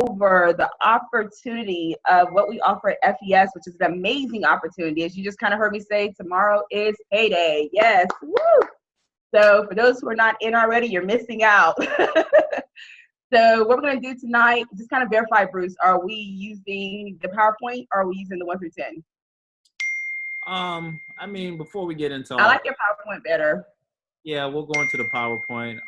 over the opportunity of what we offer at FES, which is an amazing opportunity. As you just kind of heard me say, tomorrow is payday. Yes. Woo! So for those who are not in already, you're missing out. So what we're going to do tonight, just kind of verify, Bruce, are we using the PowerPoint or are we using the 1 through 10? I mean, before we get into I like your PowerPoint better. Yeah, we'll go into the PowerPoint.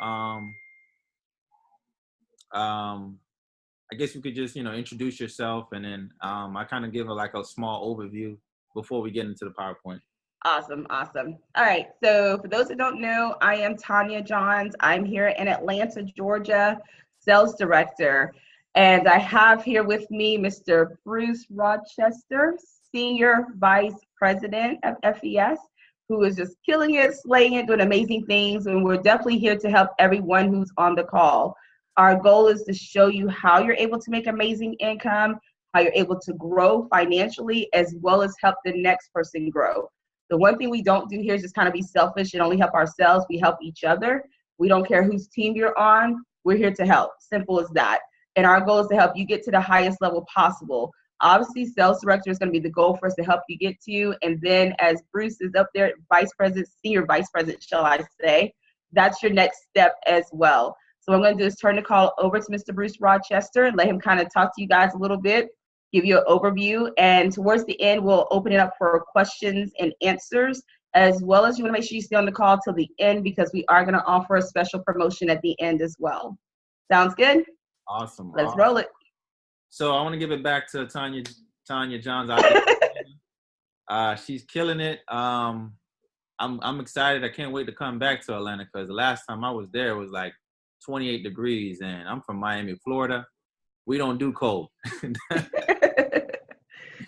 I guess you could just, introduce yourself, and then I kind of give a small overview before we get into the PowerPoint. Awesome. All right. So for those that don't know, I am Tanya Johns. I'm here in Atlanta, Georgia, Sales Director. And I have here with me Mr. Bruce Rochester, Senior Vice President of FES, who is just killing it, slaying it, doing amazing things. And we're definitely here to help everyone who's on the call. Our goal is to show you how you're able to make amazing income, how you're able to grow financially, as well as help the next person grow. The one thing we don't do here is just kind of be selfish and only help ourselves. We help each other. We don't care whose team you're on. We're here to help. Simple as that. And our goal is to help you get to the highest level possible. Obviously, sales director is going to be the goal for us to help you get to. And then as Bruce is up there, vice president, senior vice president, shall I say, that's your next step as well. So what I'm going to do is turn the call over to Mr. Bruce Rochester and let him kind of talk to you guys a little bit, give you an overview. And towards the end, we'll open it up for questions and answers, as well as you want to make sure you stay on the call till the end because we are going to offer a special promotion at the end as well. Sounds good? Awesome. Let's roll it. So I want to give it back to Tanya Johns. She's killing it. I'm excited. I can't wait to come back to Atlanta because the last time I was there it was like 28 degrees, and I'm from Miami, Florida. We don't do cold.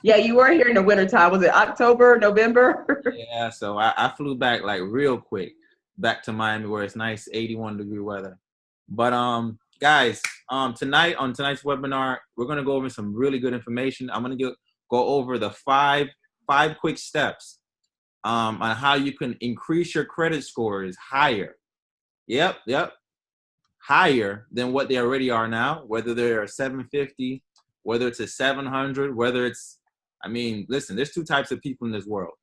Yeah, you were here in the wintertime. Was it October, November? Yeah, so I flew back like real quick back to Miami where it's nice 81-degree weather. But guys, tonight on tonight's webinar, we're gonna go over some really good information. I'm gonna go over the five quick steps on how you can increase your credit scores higher. Yep. Higher than what they already are now, whether they're 750, whether it's a 700, whether it's, listen, there's two types of people in this world.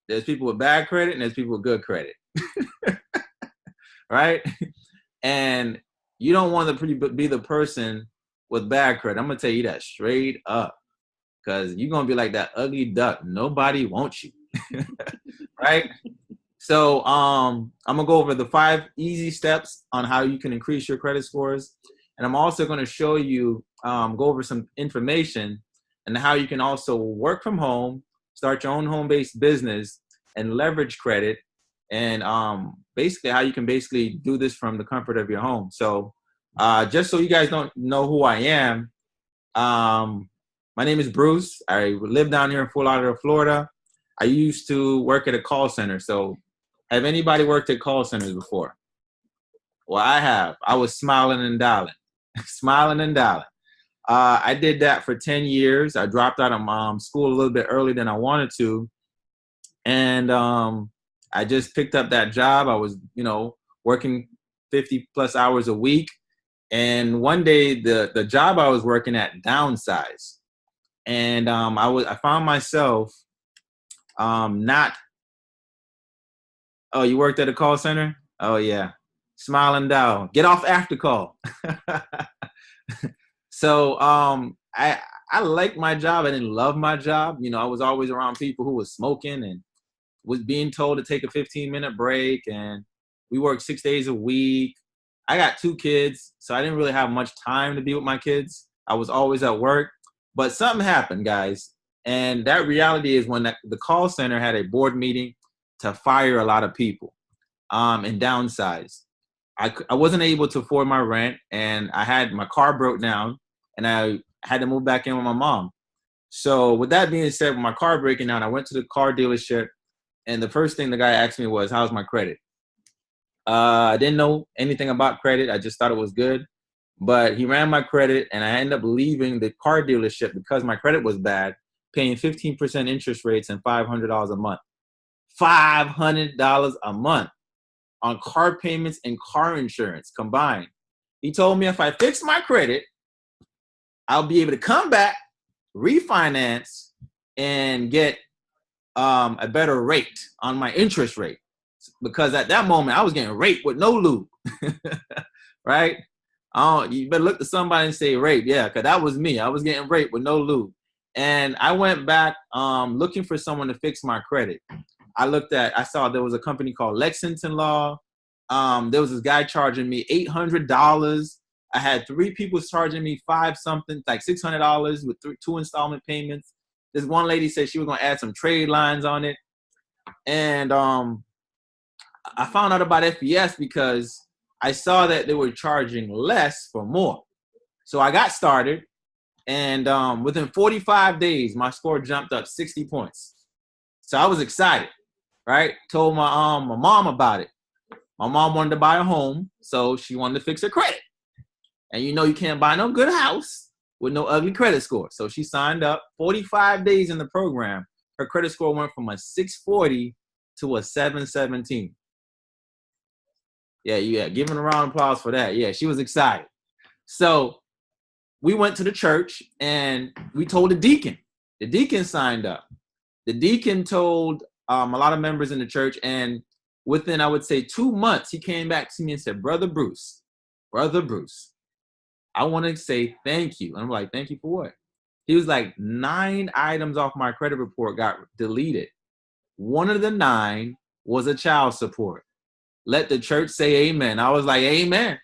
There's people with bad credit and there's people with good credit. Right? And you don't want to be the person with bad credit. I'm going to tell you that straight up because you're going to be like that ugly duck. Nobody wants you. Right? So I'm going to go over the 5 easy steps on how you can increase your credit scores. And I'm also going to show you, go over some information and how you can also work from home, start your own home-based business and leverage credit. And basically how you can do this from the comfort of your home. So just so you guys don't know who I am, my name is Bruce. I live down here in Fort Lauderdale, Florida. I used to work at a call center. So have anybody worked at call centers before? Well, I have. I was smiling and dialing. I did that for 10 years. I dropped out of school a little bit earlier than I wanted to. And I just picked up that job. I was, working 50 plus hours a week. And one day the job I was working at downsized. And I found myself not. Oh, you worked at a call center? Oh, yeah. Smile and dial. Get off after call. So I liked my job. I didn't love my job. I was always around people who was smoking and was being told to take a 15-minute break. And we worked 6 days a week. I got 2 kids, so I didn't really have much time to be with my kids. I was always at work. But something happened, guys. And that reality is when the call center had a board meeting to fire a lot of people and downsize. I wasn't able to afford my rent, and my car broke down, and I had to move back in with my mom. So with that being said, with my car breaking down, I went to the car dealership, and the first thing the guy asked me was, how's my credit? I didn't know anything about credit. I just thought it was good. But he ran my credit, and I ended up leaving the car dealership because my credit was bad, paying 15% interest rates and $500 a month. $500 a month on car payments and car insurance combined. He told me if I fixed my credit, I'll be able to come back, refinance, and get a better rate on my interest rate. Because at that moment, I was getting raped with no lube, right? You better look to somebody and say rape. Yeah, because that was me. I was getting raped with no lube. And I went back looking for someone to fix my credit. I saw there was a company called Lexington Law. There was this guy charging me $800. I had 3 people charging me $5-something, like $600 with 2 installment payments. This one lady said she was going to add some trade lines on it. And I found out about FES because I saw that they were charging less for more. So I got started, and within 45 days, my score jumped up 60 points. So I was excited, right? Told my mom about it. My mom wanted to buy a home, so she wanted to fix her credit. And you know you can't buy no good house with no ugly credit score. So she signed up. 45 days in the program, her credit score went from a 640 to a 717. Yeah, giving a round of applause for that. Yeah, she was excited. So we went to the church and we told the deacon. The deacon signed up. The deacon told a lot of members in the church, and within, I would say, 2 months, he came back to me and said, Brother Bruce, I want to say thank you. And I'm like, thank you for what? He was like, 9 items off my credit report got deleted. One of the 9 was a child support. Let the church say amen. I was like, amen.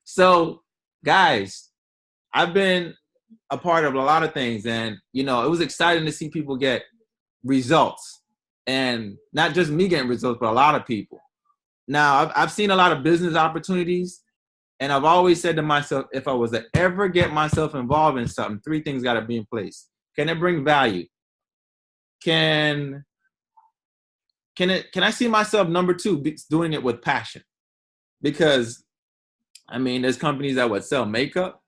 So, guys, I've been a part of a lot of things. And, you know, it was exciting to see people get results. And not just me getting results, but a lot of people. Now, I've seen a lot of business opportunities. And I've always said to myself, if I was to ever get myself involved in something, 3 things got to be in place. Can it bring value? Can I see myself, number 2, doing it with passion? Because, I mean, there's companies that would sell makeup.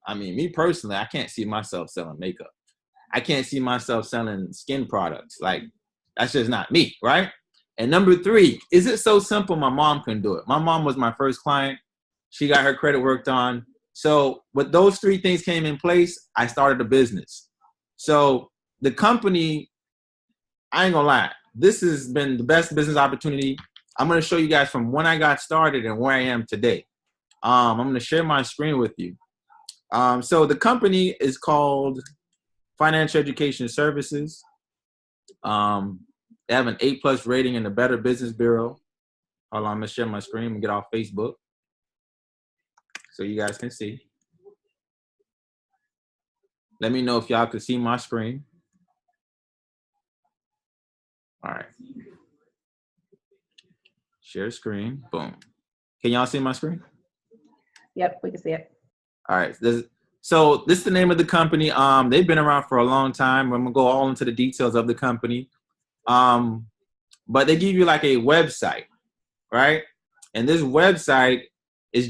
I mean, me personally, I can't see myself selling makeup. I can't see myself selling skin products. Like, that's just not me, right? And number 3, is it so simple my mom can do it? My mom was my first client. She got her credit worked on. So with those 3 things came in place, I started a business. So the company, I ain't gonna lie, this has been the best business opportunity. I'm going to show you guys from when I got started and where I am today. I'm going to share my screen with you. So the company is called Financial Education Services. They have an A+ rating in the Better Business Bureau. Hold on, I'm going to share my screen and get off Facebook so you guys can see. Let me know if y'all can see my screen. All right. Share screen. Boom. Can y'all see my screen? Yep, we can see it. All right. So this is the name of the company. They've been around for a long time. I'm gonna go all into the details of the company. But they give you like a website, right? And this website is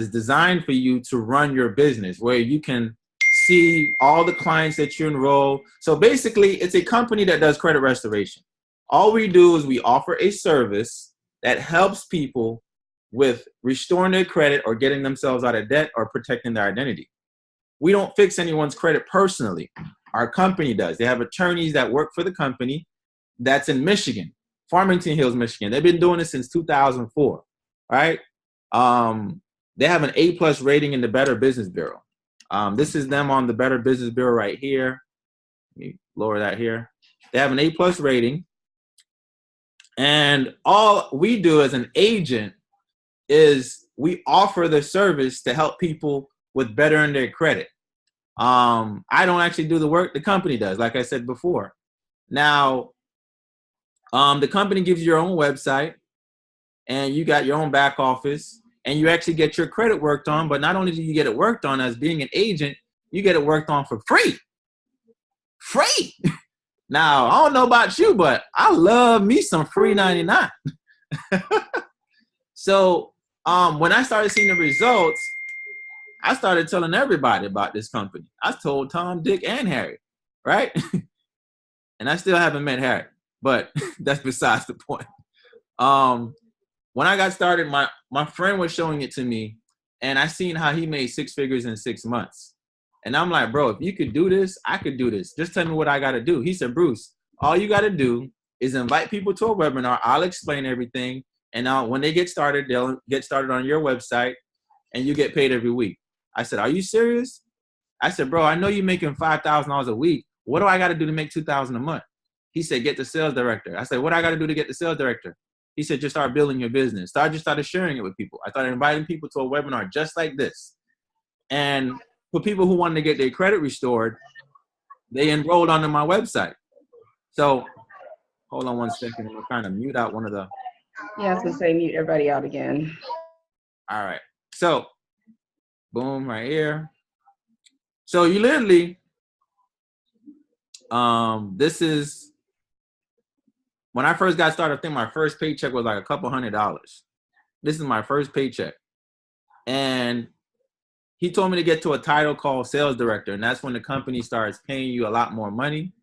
designed for you to run your business, where you can see all the clients that you enroll. So basically, it's a company that does credit restoration. All we do is we offer a service that helps people with restoring their credit or getting themselves out of debt or protecting their identity. We don't fix anyone's credit personally. Our company does. They have attorneys that work for the company that's in Michigan, Farmington Hills, Michigan. They've been doing this since 2004, right? They have an A+ rating in the Better Business Bureau. This is them on the Better Business Bureau right here. Let me lower that here. They have an A+ rating. And all we do as an agent is we offer the service to help people with bettering their credit. I don't actually do the work, the company does, like I said before. Now, the company gives you your own website, and you got your own back office, and you actually get your credit worked on. But not only do you get it worked on as being an agent, you get it worked on for free. Free. Now, I don't know about you, but I love me some free 99. So when I started seeing the results, I started telling everybody about this company. I told Tom, Dick, and Harry, right? And I still haven't met Harry, but that's besides the point. When I got started, my friend was showing it to me, and I seen how he made 6 figures in 6 months. And I'm like, bro, if you could do this, I could do this. Just tell me what I got to do. He said, Bruce, all you got to do is invite people to a webinar. I'll explain everything. And now when they get started, they'll get started on your website and you get paid every week. I said, are you serious? I said, bro, I know you're making $5,000 a week. What do I got to do to make $2,000 a month? He said, get the sales director. I said, what do I got to do to get the sales director? He said, just start building your business. So I just started sharing it with people. I started inviting people to a webinar just like this. And for people who wanted to get their credit restored, they enrolled onto my website. So hold on one second. I'm trying to mute out one of the. Yeah, so say mute everybody out again. All right. So boom, right here. So you literally, this is, when I first got started, I think my first paycheck was like a couple $100. This is my first paycheck. And he told me to get to a title called sales director. And that's when the company starts paying you a lot more money.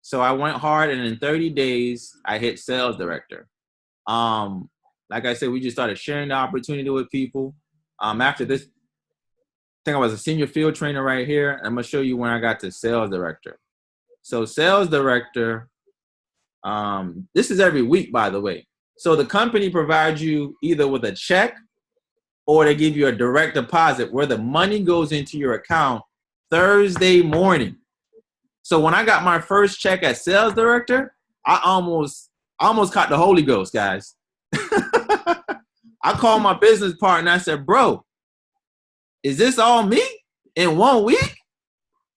So I went hard, and in 30 days, I hit sales director. Like I said, we just started sharing the opportunity with people. After this, I think I was a senior field trainer right here. I'm going to show you when I got to sales director. So sales director, this is every week, by the way. So the company provides you either with a check or they give you a direct deposit where the money goes into your account Thursday morning. So when I got my first check as sales director, I almost caught the Holy Ghost, guys. I called my business partner. I said, bro, is this all me in 1 week?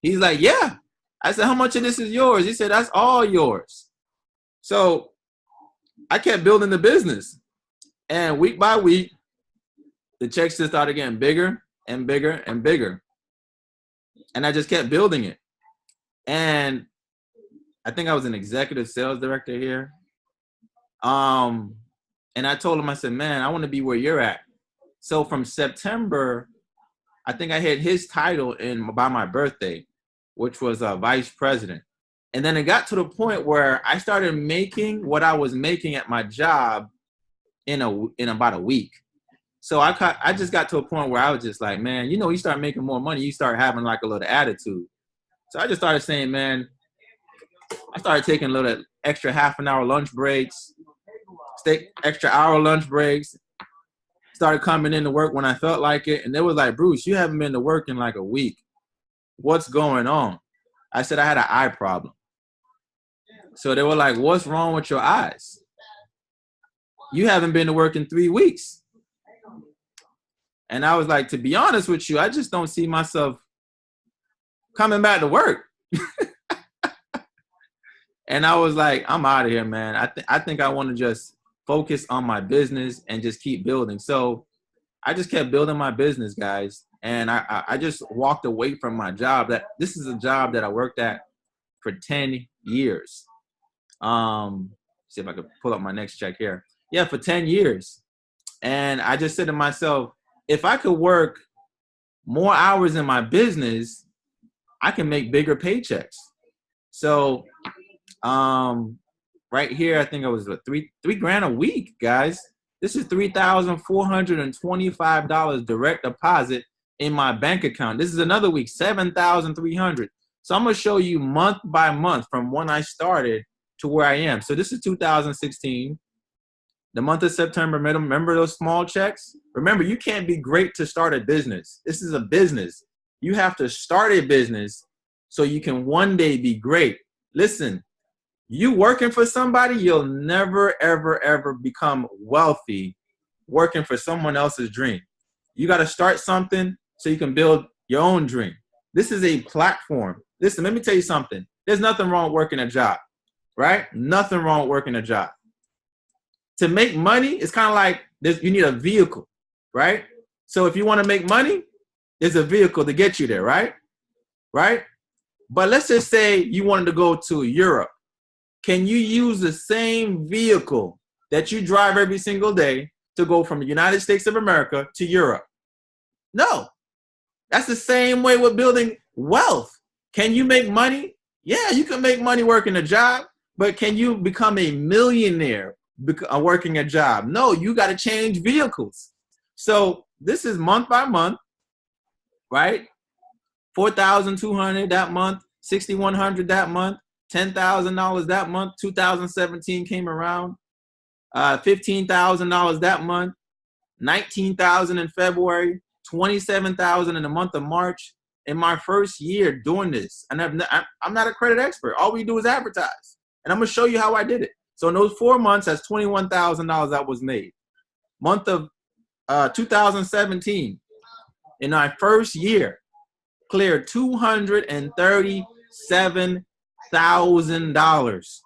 He's like, yeah. I said, how much of this is yours? He said, that's all yours. So I kept building the business. And week by week, the checks just started getting bigger and bigger and bigger. And I just kept building it. And I think I was an executive sales director here. And I told him, I said, man, I want to be where you're at. So from September, I think I hit his title by my birthday, which was vice president. And then it got to the point where I started making what I was making at my job in about a week. So I just got to a point where I was just like, man, you start making more money, you start having like a little attitude. So I just started saying, man, I started taking a little extra half an hour lunch breaks, extra hour lunch breaks, started coming into work when I felt like it. And they was like, Bruce, you haven't been to work in like a week. What's going on? I said I had an eye problem. So they were like, what's wrong with your eyes? You haven't been to work in 3 weeks. And I was like, to be honest with you, I just don't see myself coming back to work. And I was like, I'm out of here, man. I think I want to just focus on my business and just keep building. So I just kept building my business, guys. And I just walked away from my job. This is a job that I worked at for 10 years. See if I could pull up my next check here. Yeah, for 10 years. And I just said to myself, if I could work more hours in my business, I can make bigger paychecks. So right here, I think it was three grand a week, guys. This is $3,425 direct deposit in my bank account. This is another week, $7,300. So I'm gonna show you month by month from when I started to where I am. So this is 2016. The month of September, remember those small checks? Remember, you can't be great to start a business. This is a business. You have to start a business so you can one day be great. Listen, you working for somebody, you'll never, ever, ever become wealthy working for someone else's dream. You got to start something so you can build your own dream. This is a platform. Listen, let me tell you something. There's nothing wrong with working a job, right? Nothing wrong with working a job. To make money, it's kind of like you need a vehicle, right? So if you want to make money, there's a vehicle to get you there, right? Right? But let's just say you wanted to go to Europe. Can you use the same vehicle that you drive every single day to go from the United States of America to Europe? No. That's the same way with building wealth. Can you make money? Yeah, you can make money working a job, but can you become a millionaire working a job? No, you got to change vehicles. So this is month by month, right? $4,200 that month, $6,100 that month, $10,000 that month. 2017 came around, $15,000 that month, $19,000 in February, $27,000 in the month of March. In my first year doing this, and I'm not a credit expert. All we do is advertise, and I'm gonna show you how I did it. So in those 4 months, that's $21,000 that was made. Month of 2017, in my first year, cleared $237,000.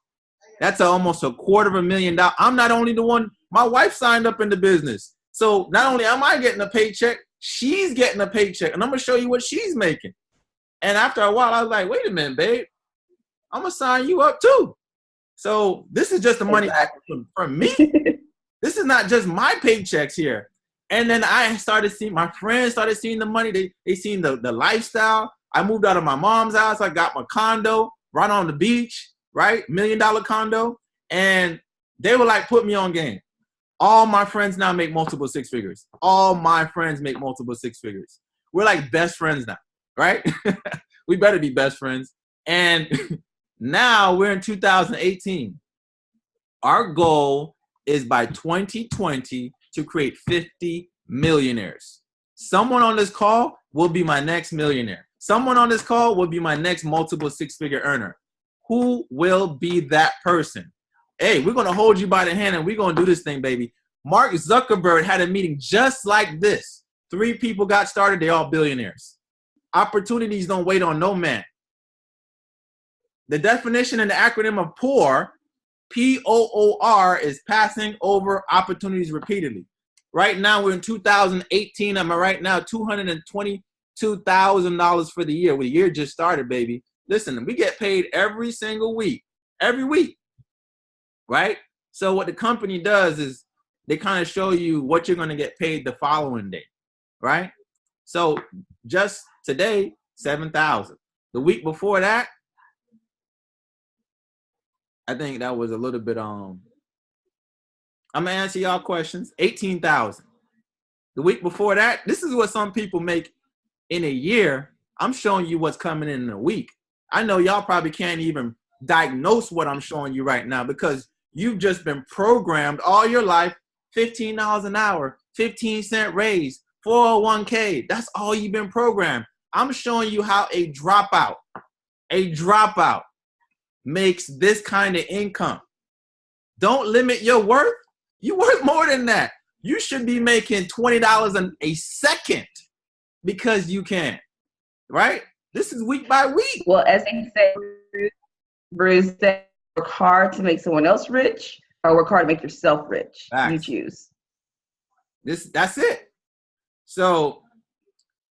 That's almost $250,000. I'm not only the one. My wife signed up in the business, so not only am I getting a paycheck, she's getting a paycheck, and I'm gonna show you what she's making. And after a while, I was like, wait a minute, babe, I'm gonna sign you up too. So this is just the money from me. This is not just my paychecks here. And then I started seeing, my friends started seeing the money. They seen the lifestyle. I moved out of my mom's house. I got my condo right on the beach, right? $1 million condo. And they were like, put me on game. All my friends now make multiple six figures. All my friends make multiple six figures. We're like best friends now, right? We better be best friends. And now we're in 2018. Our goal is by 2020 to create 50 millionaires. Someone on this call will be my next millionaire. Someone on this call will be my next multiple six-figure earner. Who will be that person? Hey, we're going to hold you by the hand and we're going to do this thing, baby. Mark Zuckerberg had a meeting just like this. 3 people got started. They're all billionaires. Opportunities don't wait on no man. The definition and the acronym of POOR, P-O-O-R, is passing over opportunities repeatedly. Right now, we're in 2018. I'm right now $222,000 for the year. Well, the year just started, baby. Listen, we get paid every single week, every week. Right? So what the company does is they kind of show you what you're going to get paid the following day, right? So just today, $7,000. The week before that, I think that was a little bit, I'm going to answer y'all questions, $18,000. The week before that, this is what some people make in a year. I'm showing you what's coming in a week. I know y'all probably can't even diagnose what I'm showing you right now because you've just been programmed all your life, $15 an hour, 15-cent raise, 401k. That's all you've been programmed. I'm showing you how a dropout makes this kind of income. Don't limit your worth. You're worth more than that. You should be making $20 a second because you can, right? This is week by week. Well, as they say, Bruce said, work hard to make someone else rich or work hard to make yourself rich. Facts. You choose. That's it. So,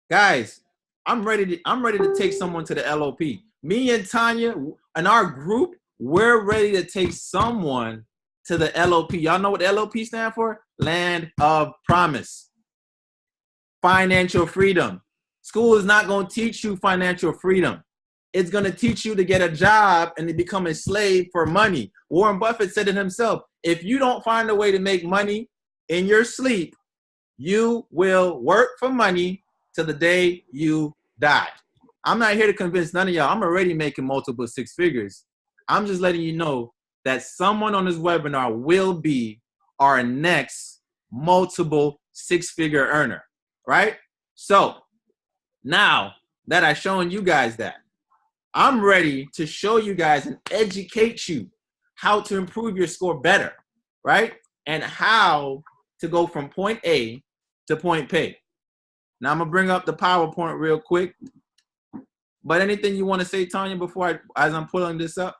guys, I'm ready to take someone to the LOP. Me and Tanya and our group, we're ready to take someone to the LOP. Y'all know what the LOP stand for? Land of Promise. Financial freedom. School is not going to teach you financial freedom. It's going to teach you to get a job and to become a slave for money. Warren Buffett said it himself. If you don't find a way to make money in your sleep, you will work for money till the day you die. I'm not here to convince none of y'all. I'm already making multiple six figures. I'm just letting you know that someone on this webinar will be our next multiple six-figure earner, right? So now that I've shown you guys that, I'm ready to show you guys and educate you how to improve your score better, right? And how to go from point A to point P. Now I'm gonna bring up the PowerPoint real quick. But anything you want to say, Tanya, before as I'm pulling this up?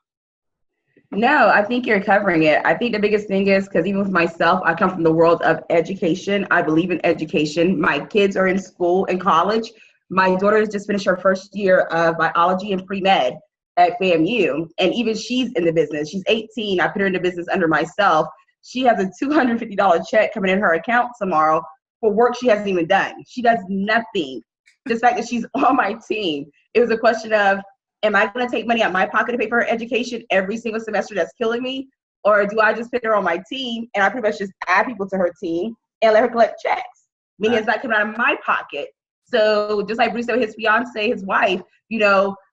No, I think you're covering it. I think the biggest thing is because even with myself, I come from the world of education. I believe in education. My kids are in school and college. My daughter has just finished her first year of biology and pre-med at FAMU, and even she's in the business. She's 18. I put her in the business under myself. She has a $250 check coming in her account tomorrow for work she hasn't even done. She does nothing. The fact that she's on my team. It was a question of, am I going to take money out of my pocket to pay for her education every single semester that's killing me? Or do I just put her on my team and I pretty much just add people to her team and let her collect checks? Meaning it's not coming out of my pocket. So just like Bruce said, his fiance, his wife,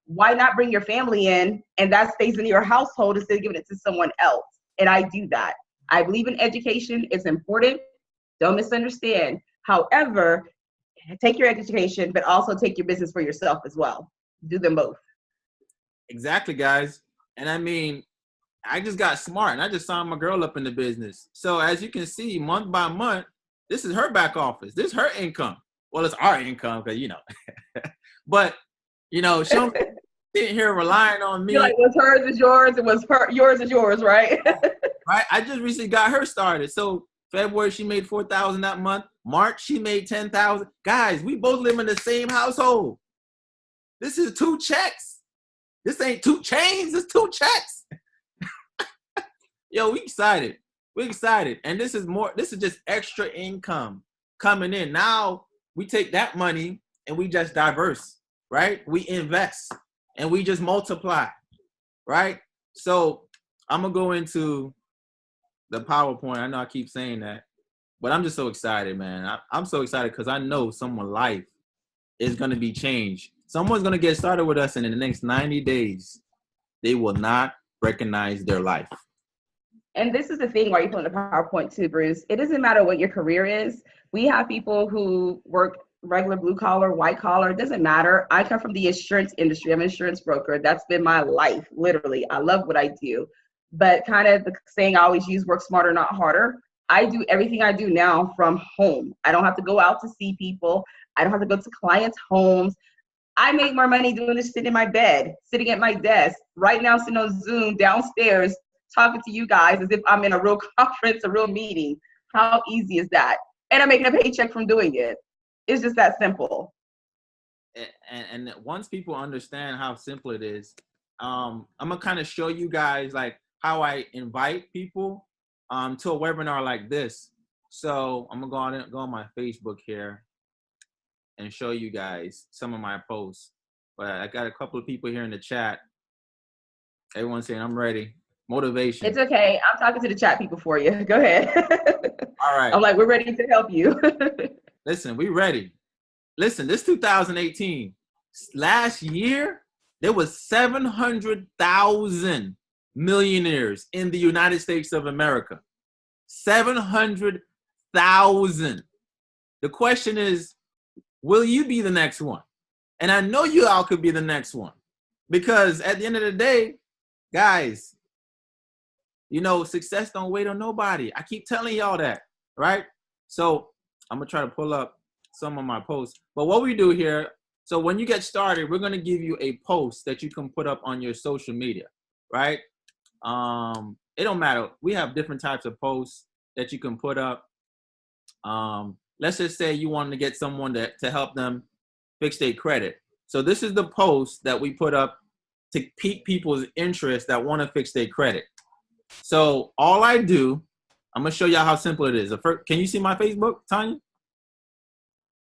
why not bring your family in and that stays in your household instead of giving it to someone else? And I do that. I believe in education. It's important. Don't misunderstand. However, take your education, but also take your business for yourself as well. Do them both. Exactly, guys. And I mean, I just got smart and I just signed my girl up in the business. So as you can see, month by month, this is her back office. This is her income. Well, it's our income because, but, she don't sit here relying on me. You're like, what's hers is yours, and what's yours is yours, right? Right. I just recently got her started. So February, she made $4,000 that month. March, she made $10,000. Guys, we both live in the same household. This is 2 checks. This ain't 2 chains. It's 2 checks. Yo, we excited. We're excited. And this is just extra income coming in. Now we take that money and we just diverse, right? We invest and we just multiply, right? So I'm going to go into the PowerPoint. I know I keep saying that, but I'm just so excited, man. I'm so excited because I know someone's life is going to be changed. Someone's going to get started with us, and in the next 90 days, they will not recognize their life. And this is the thing why you put in the PowerPoint too, Bruce. It doesn't matter what your career is. We have people who work regular blue collar, white collar. It doesn't matter. I come from the insurance industry. I'm an insurance broker. That's been my life, literally. I love what I do. But kind of the saying I always use, work smarter, not harder. I do everything I do now from home. I don't have to go out to see people. I don't have to go to clients' homes. I make more money doing this sitting in my bed, sitting at my desk, right now sitting on Zoom downstairs, talking to you guys as if I'm in a real conference, a real meeting. How easy is that? And I'm making a paycheck from doing it. It's just that simple. And once people understand how simple it is, I'm gonna kind of show you guys like how I invite people to a webinar like this. So I'm gonna go on my Facebook here and show you guys some of my posts. But I got a couple of people here in the chat. Everyone's saying I'm ready. Motivation. It's okay. I'm talking to the chat people for you. Go ahead. All right. I'm like, we're ready to help you. Listen, we ready. Listen, this 2018. Last year, there was 700,000 millionaires in the United States of America. 700,000. The question is, will you be the next one? And I know you all could be the next one. Because at the end of the day, guys, success don't wait on nobody. I keep telling y'all that, right? So I'm going to try to pull up some of my posts. But what we do here, so when you get started, we're going to give you a post that you can put up on your social media, right? It don't matter. We have different types of posts that you can put up. Let's just say you want to get someone to help them fix their credit. So this is the post that we put up to pique people's interest that want to fix their credit. So all I do, I'm going to show y'all how simple it is. Can you see my Facebook, Tanya?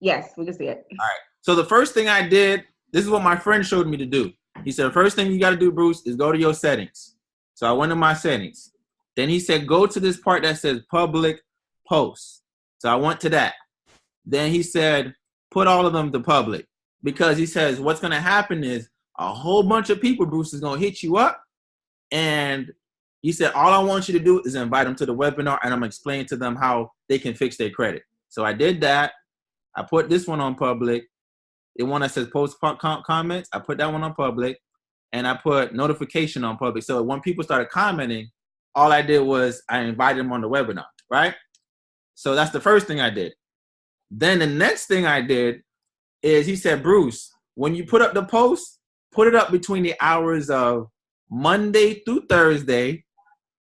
Yes, we can see it. All right. So the first thing I did, this is what my friend showed me to do. He said, the first thing you got to do, Bruce, is go to your settings. So I went to my settings. Then he said, go to this part that says public posts. So I went to that. Then he said, put all of them to public. Because he says, what's going to happen is a whole bunch of people, Bruce, is going to hit you up. And he said, all I want you to do is invite them to the webinar, and I'm going to explain to them how they can fix their credit. So I did that. I put this one on public. The one that says post comments, I put that one on public. And I put notification on public. So when people started commenting, all I did was I invited them on the webinar, right? So that's the first thing I did. Then the next thing I did is he said, Bruce, when you put up the post, put it up between the hours of Monday through Thursday,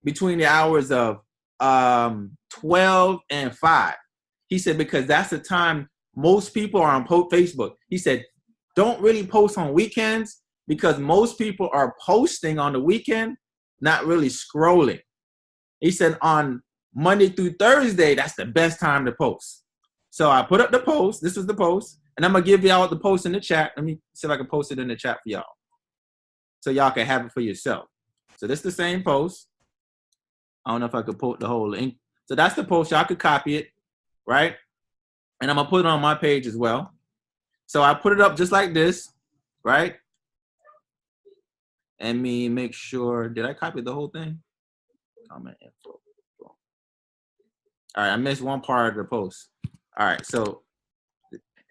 between the hours of 12 and 5. He said, because that's the time most people are on Facebook. He said, don't really post on weekends because most people are posting on the weekend, not really scrolling. He said on Monday through Thursday, that's the best time to post. So I put up the post. This was the post. And I'm going to give y'all the post in the chat. Let me see if I can post it in the chat for y'all, so y'all can have it for yourself. So this is the same post. I don't know if I could put the whole link. So that's the post. Y'all could copy it, right? And I'm going to put it on my page as well. So I put it up just like this, right? And me make sure, did I copy the whole thing? Comment info. All right, I missed one part of the post. All right, so.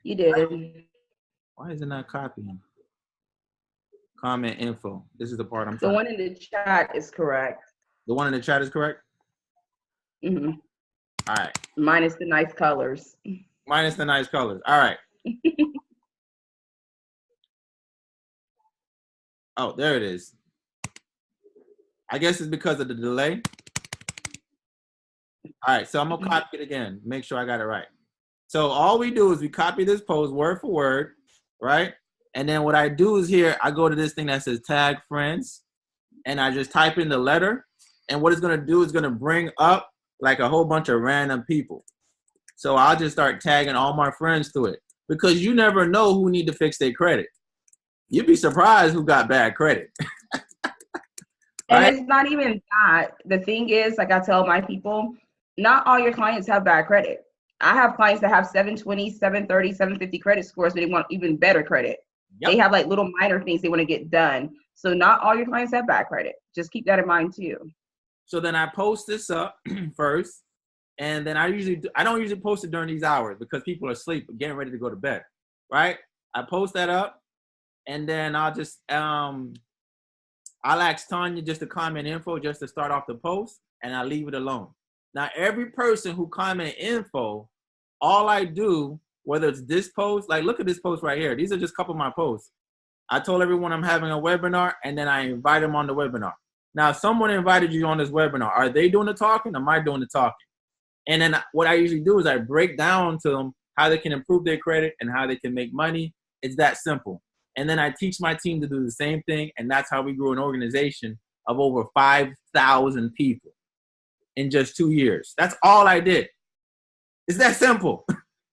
You did. Why is it not copying? Comment info. This is the part I'm The trying. one in the chat is correct. The one in the chat is correct? Mm-hmm. All right. Minus the nice colors. Minus the nice colors. All right. Oh, there it is. I guess it's because of the delay. All right, so I'm gonna copy it again. Make sure I got it right. So all we do is we copy this post word for word, right? And then what I do is here, I go to this thing that says tag friends, and I just type in the letter. And what it's gonna do is gonna bring up like a whole bunch of random people. So I'll just start tagging all my friends to it, because you never know who need to fix their credit. You'd be surprised who got bad credit. And Right? it's not even that. The thing is, like I tell my people, not all your clients have bad credit. I have clients that have 720, 730, 750 credit scores, but they want even better credit. Yep. They have like little minor things they want to get done. So not all your clients have bad credit. Just keep that in mind too. So then I post this up first, and then I don't usually post it during these hours because people are asleep, getting ready to go to bed, right? I post that up, and then I'll just I'll ask Tanya just to comment info just to start off the post, and I leave it alone. Now every person who comment info, all I do, whether it's this post, like look at this post right here. These are just a couple of my posts. I told everyone I'm having a webinar, and then I invite them on the webinar. Now, if someone invited you on this webinar, are they doing the talking? Or am I doing the talking? And then what I usually do is I break down to them how they can improve their credit and how they can make money. It's that simple. And then I teach my team to do the same thing. And that's how we grew an organization of over 5,000 people in just 2 years. That's all I did. It's that simple,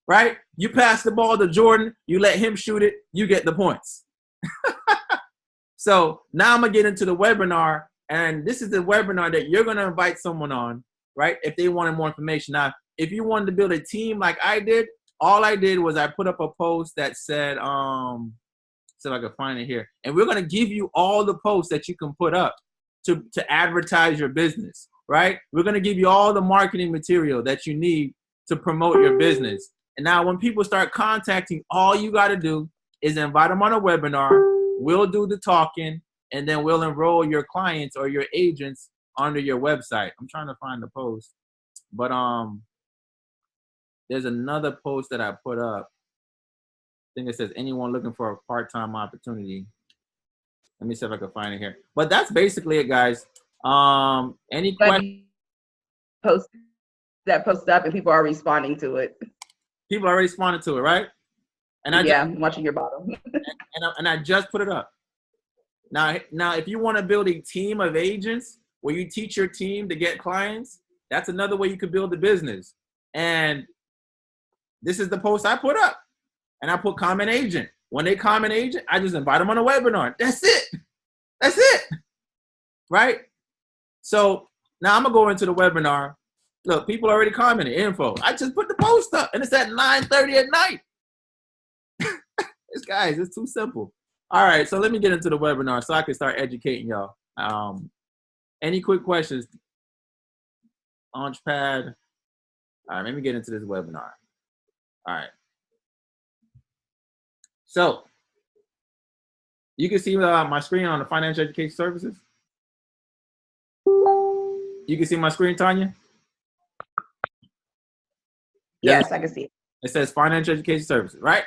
right? You pass the ball to Jordan, you let him shoot it, you get the points. So now I'm going to get into the webinar. And this is the webinar that you're going to invite someone on, right? If they wanted more information. Now, if you wanted to build a team like I did, all I did was I put up a post that said, see if I can find it here. And we're going to give you all the posts that you can put up to advertise your business, right? We're going to give you all the marketing material that you need to promote your business. And now when people start contacting, all you got to do is invite them on a webinar. We'll do the talking. And then we'll enroll your clients or your agents onto your website. I'm trying to find the post, but there's another post that I put up. I think it says anyone looking for a part-time opportunity. Let me see if I can find it here. But that's basically it, guys. Any questions? Post that post up, and people are responding to it. People already responded to it, right? And I'm watching your bottom. and I just put it up. Now, if you want to build a team of agents where you teach your team to get clients, that's another way you could build a business. And this is the post I put up. And I put comment agent. When they comment agent, I just invite them on a webinar. That's it. That's it. Right? So now I'm going to go into the webinar. Look, people already commented info. I just put the post up, and it's at 9:30 at night. It's too simple. All right, so let me get into the webinar so I can start educating y'all. Any quick questions? Launchpad. All right, let me get into this webinar. All right. So you can see my screen on the Financial Education Services. You can see my screen, Tanya? Yes, I can see it. It says Financial Education Services, right?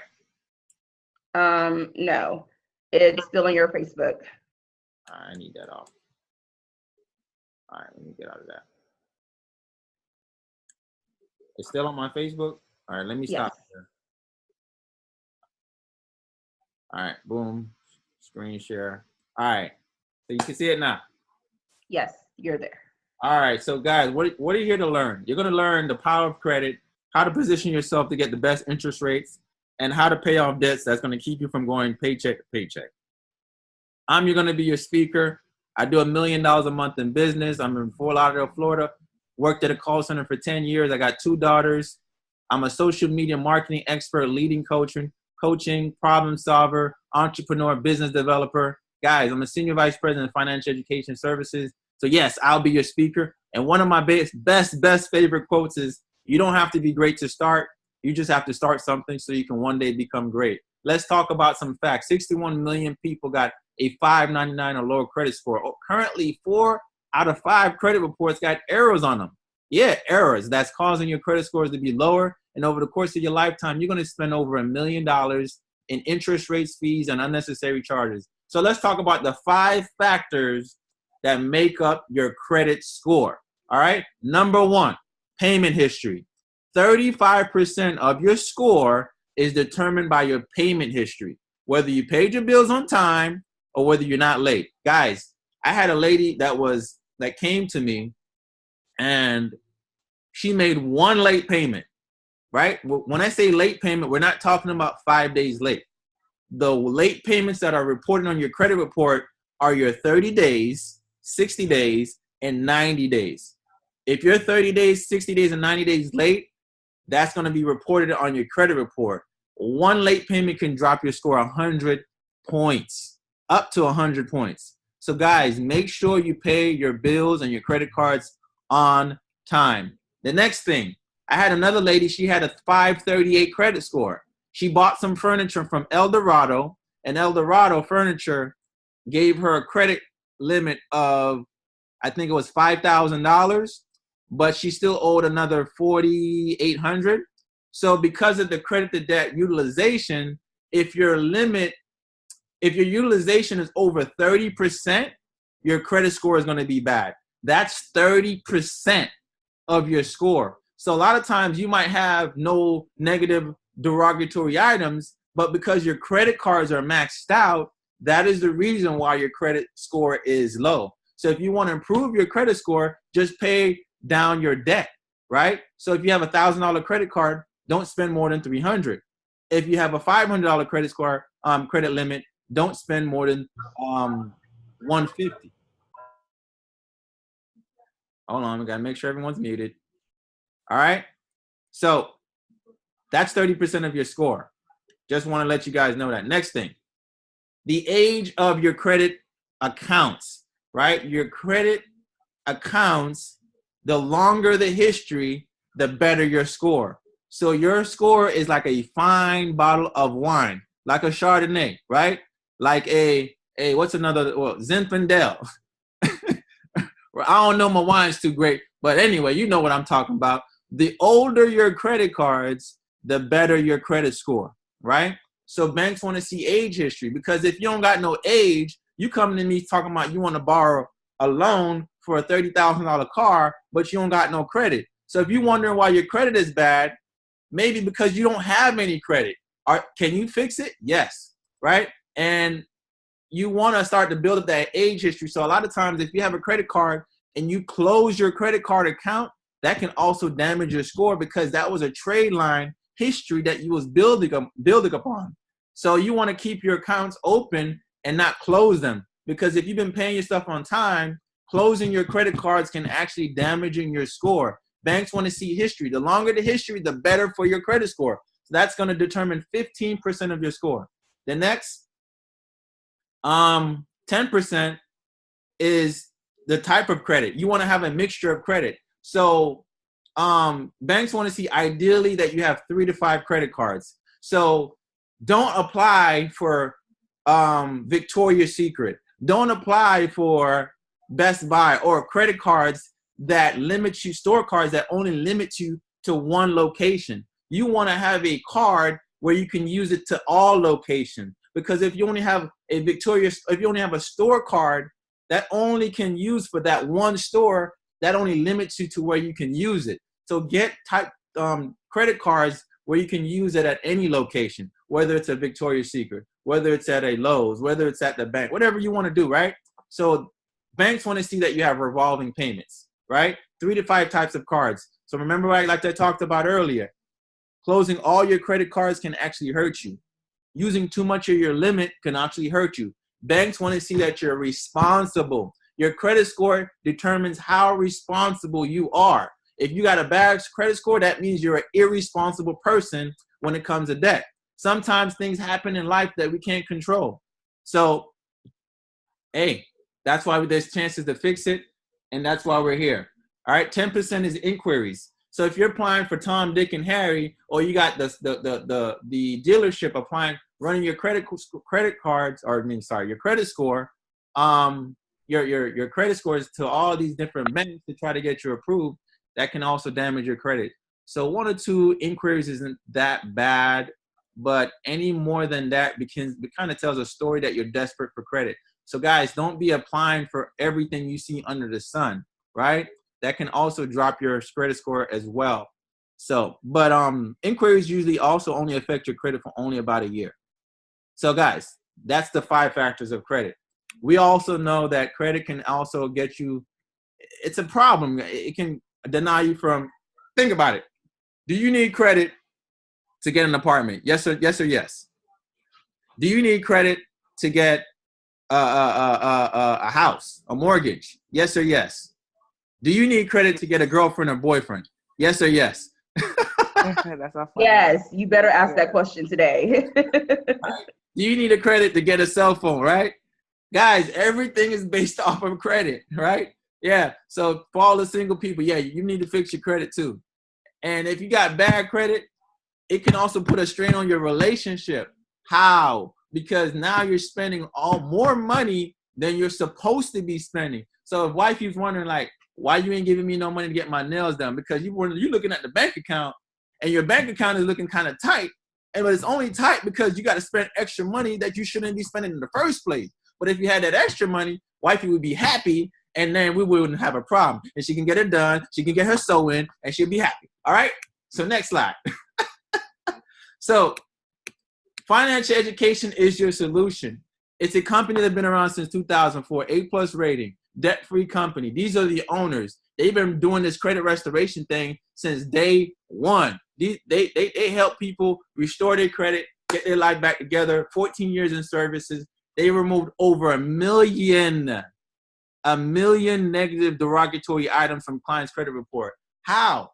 No. It's still on your Facebook. I need that off. All right, let me get out of that. It's still on my Facebook. All right, let me stop here. All right, boom, screen share. All right, so you can see it now. Yes, you're there. All right, so guys, what are you here to learn? You're going to learn the power of credit, how to position yourself to get the best interest rates, and how to pay off debts that's going to keep you from going paycheck to paycheck. I'm going to be your speaker. I do $1 million a month in business. I'm in Fort Lauderdale, Florida. Worked at a call center for 10 years. I got 2 daughters. I'm a social media marketing expert, leading coaching. coaching, problem solver, entrepreneur, business developer. Guys, I'm a senior vice president of financial education services. So yes, I'll be your speaker. And one of my best favorite quotes is, you don't have to be great to start. You just have to start something so you can one day become great. Let's talk about some facts. 61 million people got a 599 or lower credit score. Currently, 4 out of 5 credit reports got errors on them. Yeah, errors. That's causing your credit scores to be lower. And over the course of your lifetime, you're going to spend over $1 million in interest rates, fees, and unnecessary charges. So let's talk about the 5 factors that make up your credit score. All right. Number 1, payment history. 35% of your score is determined by your payment history, whether you paid your bills on time or whether you're not late. Guys, I had a lady that came to me and she made 1 late payment, right? When I say late payment, we're not talking about 5 days late. The late payments that are reported on your credit report are your 30 days, 60 days, and 90 days. If you're 30 days, 60 days, and 90 days late, that's going to be reported on your credit report. 1 late payment can drop your score 100 points, up to 100 points. So guys, make sure you pay your bills and your credit cards on time. The next thing, I had another lady, she had a 538 credit score. She bought some furniture from El Dorado, and El Dorado Furniture gave her a credit limit of, I think it was $5,000, but she still owed another $4,800. So because of the credit to debt utilization, if your utilization is over 30%, your credit score is going to be bad. That's 30% of your score. So a lot of times you might have no negative derogatory items, but because your credit cards are maxed out, that is the reason why your credit score is low. So if you want to improve your credit score, just pay down your debt, right? So if you have a $1,000 credit card, don't spend more than $300. If you have a $500 credit score, credit limit, don't spend more than $150. Hold on, we gotta make sure everyone's muted. All right. So that's 30% of your score. Just want to let you guys know that. Next thing, the age of your credit accounts, right? Your credit accounts, the longer the history, the better your score. So your score is like a fine bottle of wine, like a Chardonnay, right? Like what's another, Zinfandel. I don't know my wine's too great, but anyway, you know what I'm talking about. The older your credit cards, the better your credit score, right? So banks want to see age history, because if you don't got no age, you coming to me talking about you want to borrow a loan for a $30,000 car, but you don't got no credit. So if you're wondering why your credit is bad, maybe because you don't have any credit. Can you fix it? Yes, right? And you want to start to build up that age history. So a lot of times if you have a credit card and you close your credit card account, that can also damage your score, because that was a trade line history that you was building upon. So you want to keep your accounts open and not close them, because if you've been paying your stuff on time, closing your credit cards can actually damaging your score. Banks want to see history. The longer the history, the better for your credit score. So that's going to determine 15% of your score. The next 10% is the type of credit. You want to have a mixture of credit. So banks want to see ideally that you have 3 to 5 credit cards. So don't apply for Victoria's Secret. Don't apply for Best Buy or credit cards that limit you, store cards that only limit you to one location. You want to have a card where you can use it to all locations. Because if you only have if you only have a store card that only can use for that one store, that only limits you to where you can use it. So get credit cards where you can use it at any location, whether it's a Victoria's Secret, whether it's at a Lowe's, whether it's at the bank, whatever you want to do, right? So banks want to see that you have revolving payments, right? 3 to 5 types of cards. So remember, like I talked about earlier, closing all your credit cards can actually hurt you. Using too much of your limit can actually hurt you. Banks want to see that you're responsible. Your credit score determines how responsible you are. If you got a bad credit score, that means you're an irresponsible person when it comes to debt. Sometimes things happen in life that we can't control. So, hey, that's why there's chances to fix it, and that's why we're here. All right, 10% is inquiries. So if you're applying for Tom, Dick, and Harry, or you got the dealership applying, running your credit cards, or your credit score, your credit scores to all these different banks to try to get you approved, that can also damage your credit. So 1 or 2 inquiries isn't that bad, but any more than that because it kind of tells a story that you're desperate for credit. So guys, don't be applying for everything you see under the sun, right? That can also drop your credit score as well. So, but inquiries usually also only affect your credit for only about a year. So guys, that's the 5 factors of credit. We also know that credit can also get you, it's a problem. It can deny you from, think about it. Do you need credit to get an apartment? Yes or yes? Do you need credit to get a house, a mortgage? Yes or yes? Do you need credit to get a girlfriend or boyfriend? Yes or yes? That's not funny. Yes, you better ask that question today. Right? Do you need a credit to get a cell phone, right? Guys, everything is based off of credit, right? Yeah, so for all the single people, yeah, you need to fix your credit too. And if you got bad credit, it can also put a strain on your relationship. How? Because now you're spending more money than you're supposed to be spending. So if wifey's wondering like, why you ain't giving me no money to get my nails done? Because you're looking at the bank account and your bank account is looking kind of tight. But it's only tight because you got to spend extra money that you shouldn't be spending in the first place. But if you had that extra money, wifey would be happy and then we wouldn't have a problem. And she can get it done. She can get her sew in and she'll be happy. All right. So next slide. So financial education is your solution. It's a company that's been around since 2004, A+ rating, debt-free company. These are the owners. They've been doing this credit restoration thing since day one. They help people restore their credit, get their life back together. 14 years in services. They removed over a million negative derogatory items from clients' credit report. How?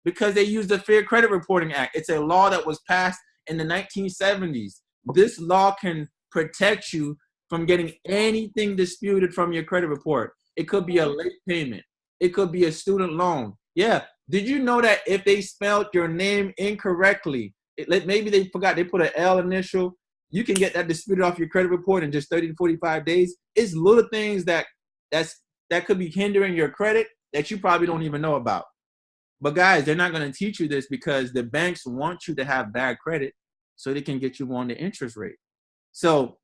Because they use the Fair Credit Reporting Act. It's a law that was passed in the 1970s. This law can protect you from getting anything disputed from your credit report. It could be a late payment. It could be a student loan. Yeah. Did you know that if they spelled your name incorrectly, maybe they forgot they put an L initial, you can get that disputed off your credit report in just 30 to 45 days. It's little things that could be hindering your credit that you probably don't even know about. But guys, they're not going to teach you this because the banks want you to have bad credit so they can get you on the interest rate. So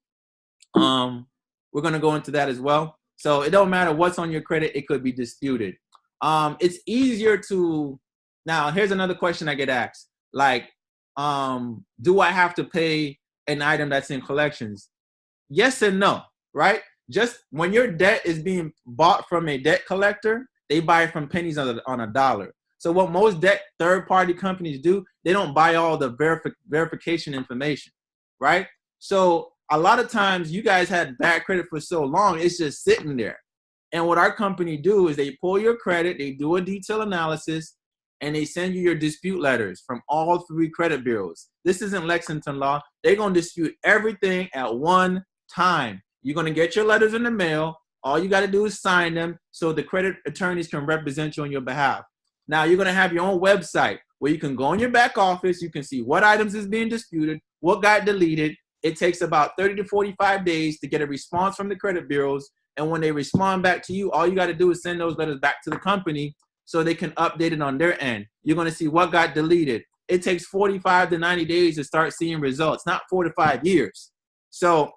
we're going to go into that as well. So it don't matter what's on your credit. It could be disputed. It's easier to, now here's another question I get asked. Like, do I have to pay an item that's in collections? Yes and no, right? Just when your debt is being bought from a debt collector, they buy it from pennies on a dollar. So what most third-party companies do, they don't buy all the verification information, right? So a lot of times you guys had bad credit for so long, it's just sitting there. And what our company do is they pull your credit, they do a detailed analysis, and they send you your dispute letters from all 3 credit bureaus. This isn't Lexington law. They're going to dispute everything at one time. You're going to get your letters in the mail. All you got to do is sign them so the credit attorneys can represent you on your behalf. Now you're going to have your own website where you can go in your back office. You can see what items is being disputed, what got deleted. It takes about 30 to 45 days to get a response from the credit bureaus. And when they respond back to you, all you got to do is send those letters back to the company so they can update it on their end. You're going to see what got deleted. It takes 45 to 90 days to start seeing results, not 4 to 5 years. So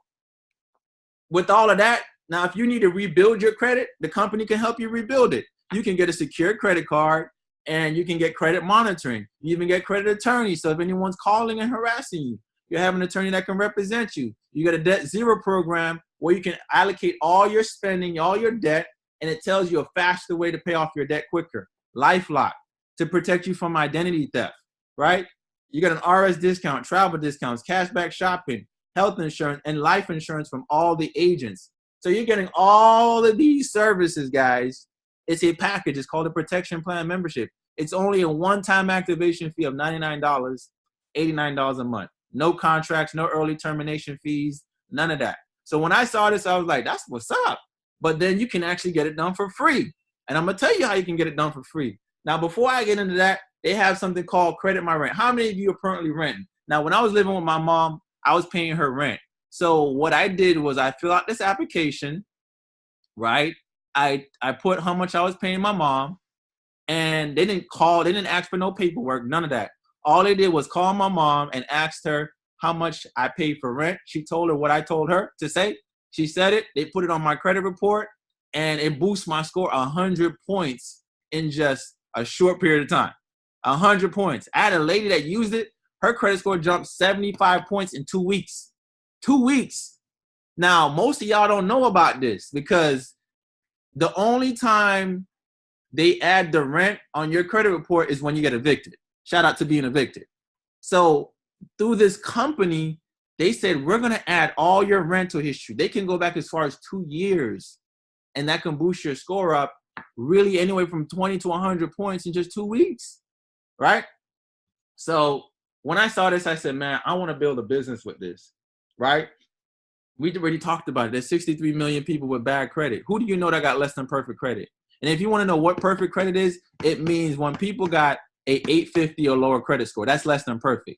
with all of that, now if you need to rebuild your credit, the company can help you rebuild it. You can get a secure credit card and you can get credit monitoring. You even get credit attorneys. So if anyone's calling and harassing you, you have an attorney that can represent you. You get a debt zero program where you can allocate all your spending, all your debt, and it tells you a faster way to pay off your debt quicker. LifeLock to protect you from identity theft, right? You get an RS discount, travel discounts, cashback shopping, health insurance, and life insurance from all the agents. So you're getting all of these services, guys. It's a package. It's called a protection plan membership. It's only a one-time activation fee of $99, $89 a month. no contracts, no early termination fees, none of that. So when I saw this, I was like, that's what's up. But then you can actually get it done for free. And I'm going to tell you how you can get it done for free. Now, before I get into that, they have something called Credit My Rent. How many of you are currently renting? Now, when I was living with my mom, I was paying her rent. So what I did was I filled out this application, right? I put how much I was paying my mom, and they didn't ask for no paperwork, none of that. All they did was call my mom and asked her how much I paid for rent. She told her what I told her to say. She said it. They put it on my credit report, and it boosts my score 100 points in just a short period of time. 100 points. I had a lady that used it. Her credit score jumped 75 points in 2 weeks. 2 weeks. Now, most of y'all don't know about this because the only time they add the rent on your credit report is when you get evicted. Shout out to being evicted. So through this company, they said, we're going to add all your rental history. They can go back as far as 2 years, and that can boost your score up really anywhere from 20 to 100 points in just 2 weeks, right? So when I saw this, I said, man, I want to build a business with this, right? We already talked about it. There's 63 million people with bad credit. Who do you know that got less than perfect credit? And if you want to know what perfect credit is, it means when people got a 850 or lower credit score, that's less than perfect.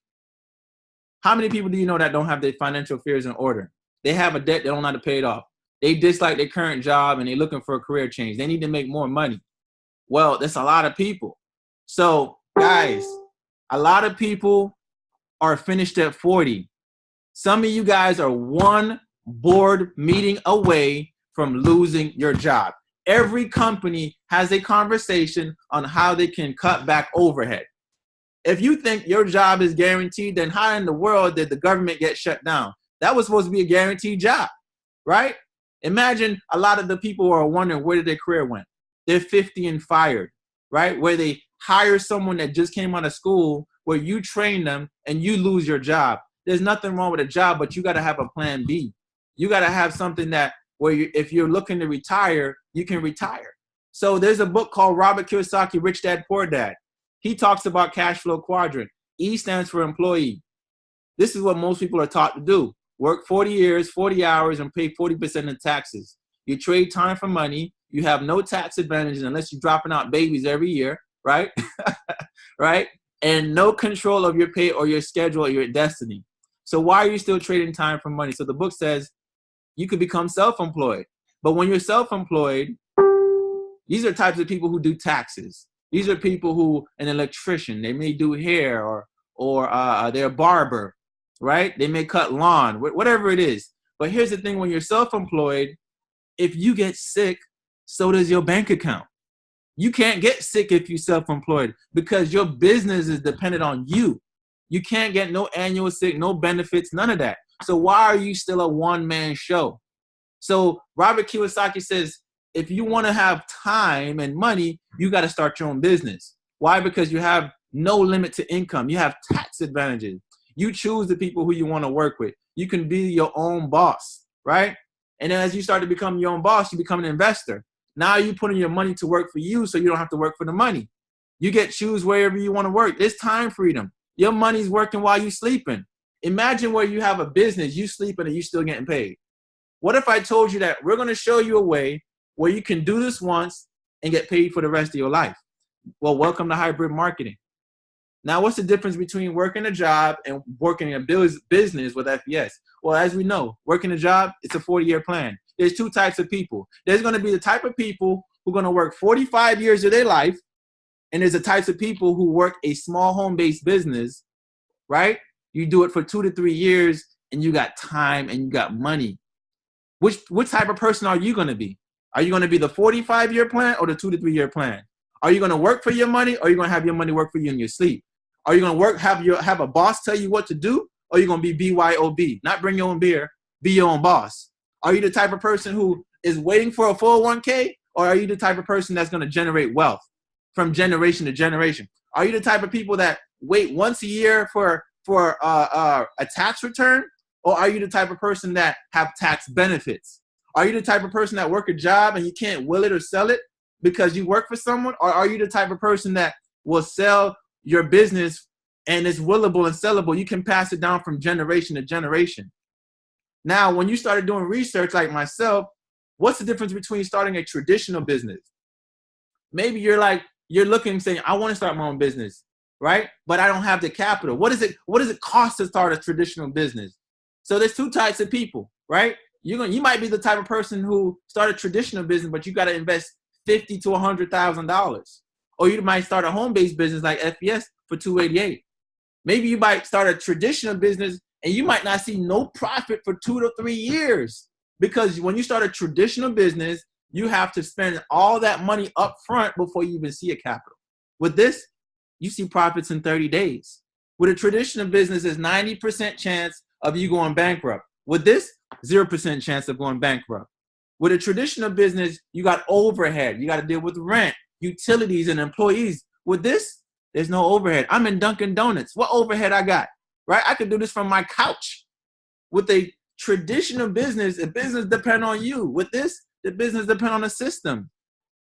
How many people do you know that don't have their financial affairs in order? They have a debt, they don't know how to pay it off. They dislike their current job and they're looking for a career change. They need to make more money. Well, that's a lot of people. So guys, a lot of people are finished at 40. Some of you guys are one board meeting away from losing your job. Every company has a conversation on how they can cut back overhead. If you think your job is guaranteed, then how in the world did the government get shut down? That was supposed to be a guaranteed job, right? Imagine a lot of the people who are wondering where did their career went. They're 50 and fired, right? Where they hire someone that just came out of school, where you train them and you lose your job. There's nothing wrong with a job, but you got to have a plan B. You got to have something that where if you're looking to retire, you can retire. So there's a book called Robert Kiyosaki, Rich Dad, Poor Dad. He talks about cash flow quadrant. E stands for employee. This is what most people are taught to do. Work 40 years, 40 hours, and pay 40% in taxes. You trade time for money. You have no tax advantages unless you're dropping out babies every year, right? Right? And no control of your pay or your schedule or your destiny. So why are you still trading time for money? So the book says you could become self-employed. But when you're self-employed, these are types of people who do taxes. These are people who, an electrician, they may do hair or they're a barber, right? They may cut lawn, whatever it is. But here's the thing, when you're self-employed, if you get sick, so does your bank account. You can't get sick if you're self-employed because your business is dependent on you. You can't get no annual sick, no benefits, none of that. So why are you still a one-man show? So Robert Kiyosaki says, if you want to have time and money, you got to start your own business. Why? Because you have no limit to income. You have tax advantages. You choose the people who you want to work with. You can be your own boss, right? And then as you start to become your own boss, you become an investor. Now you're putting your money to work for you so you don't have to work for the money. You get choose wherever you want to work. It's time freedom. Your money's working while you're sleeping. Imagine where you have a business, you sleeping and you still getting paid. What if I told you that we're going to show you a way where you can do this once and get paid for the rest of your life? Well, welcome to hybrid marketing. Now, what's the difference between working a job and working a business with FES? Well, as we know, working a job, it's a 40-year plan. There's two types of people. There's going to be the type of people who are going to work 45 years of their life, and there's the types of people who work a small home-based business, right? You do it for 2 to 3 years, and you got time and you got money. Which type of person are you going to be? Are you going to be the 45-year plan or the 2 to 3 year plan? Are you going to work for your money, or are you going to have your money work for you in your sleep? Are you going to have a boss tell you what to do, or are you going to be BYOB? Not bring your own beer, be your own boss. Are you the type of person who is waiting for a 401k, or are you the type of person that's going to generate wealth from generation to generation? Are you the type of people that wait once a year for a tax return, or are you the type of person that have tax benefits? Are you the type of person that work a job and you can't will it or sell it because you work for someone? Or are you the type of person that will sell your business and it's willable and sellable. You can pass it down from generation to generation. Now, when you started doing research like myself, what's the difference between starting a traditional business? Maybe you're looking saying, I want to start my own business, right? But I don't have the capital. What does it cost to start a traditional business? So there's two types of people, right? You might be the type of person who start a traditional business, but you got to invest $50,000 to $100,000. Or you might start a home-based business like FES for $288. Maybe you might start a traditional business and you might not see no profit for 2 to 3 years, because when you start a traditional business, you have to spend all that money up front before you even see a capital. With this, you see profits in 30 days. With a traditional business, there's 90% chance of you going bankrupt. With this, 0% chance of going bankrupt. With a traditional business, you got overhead. You got to deal with rent, utilities, and employees. With this, there's no overhead. I'm in Dunkin' Donuts. What overhead I got, right? I could do this from my couch. With a traditional business, the business depends on you. With this, the business depends on the system,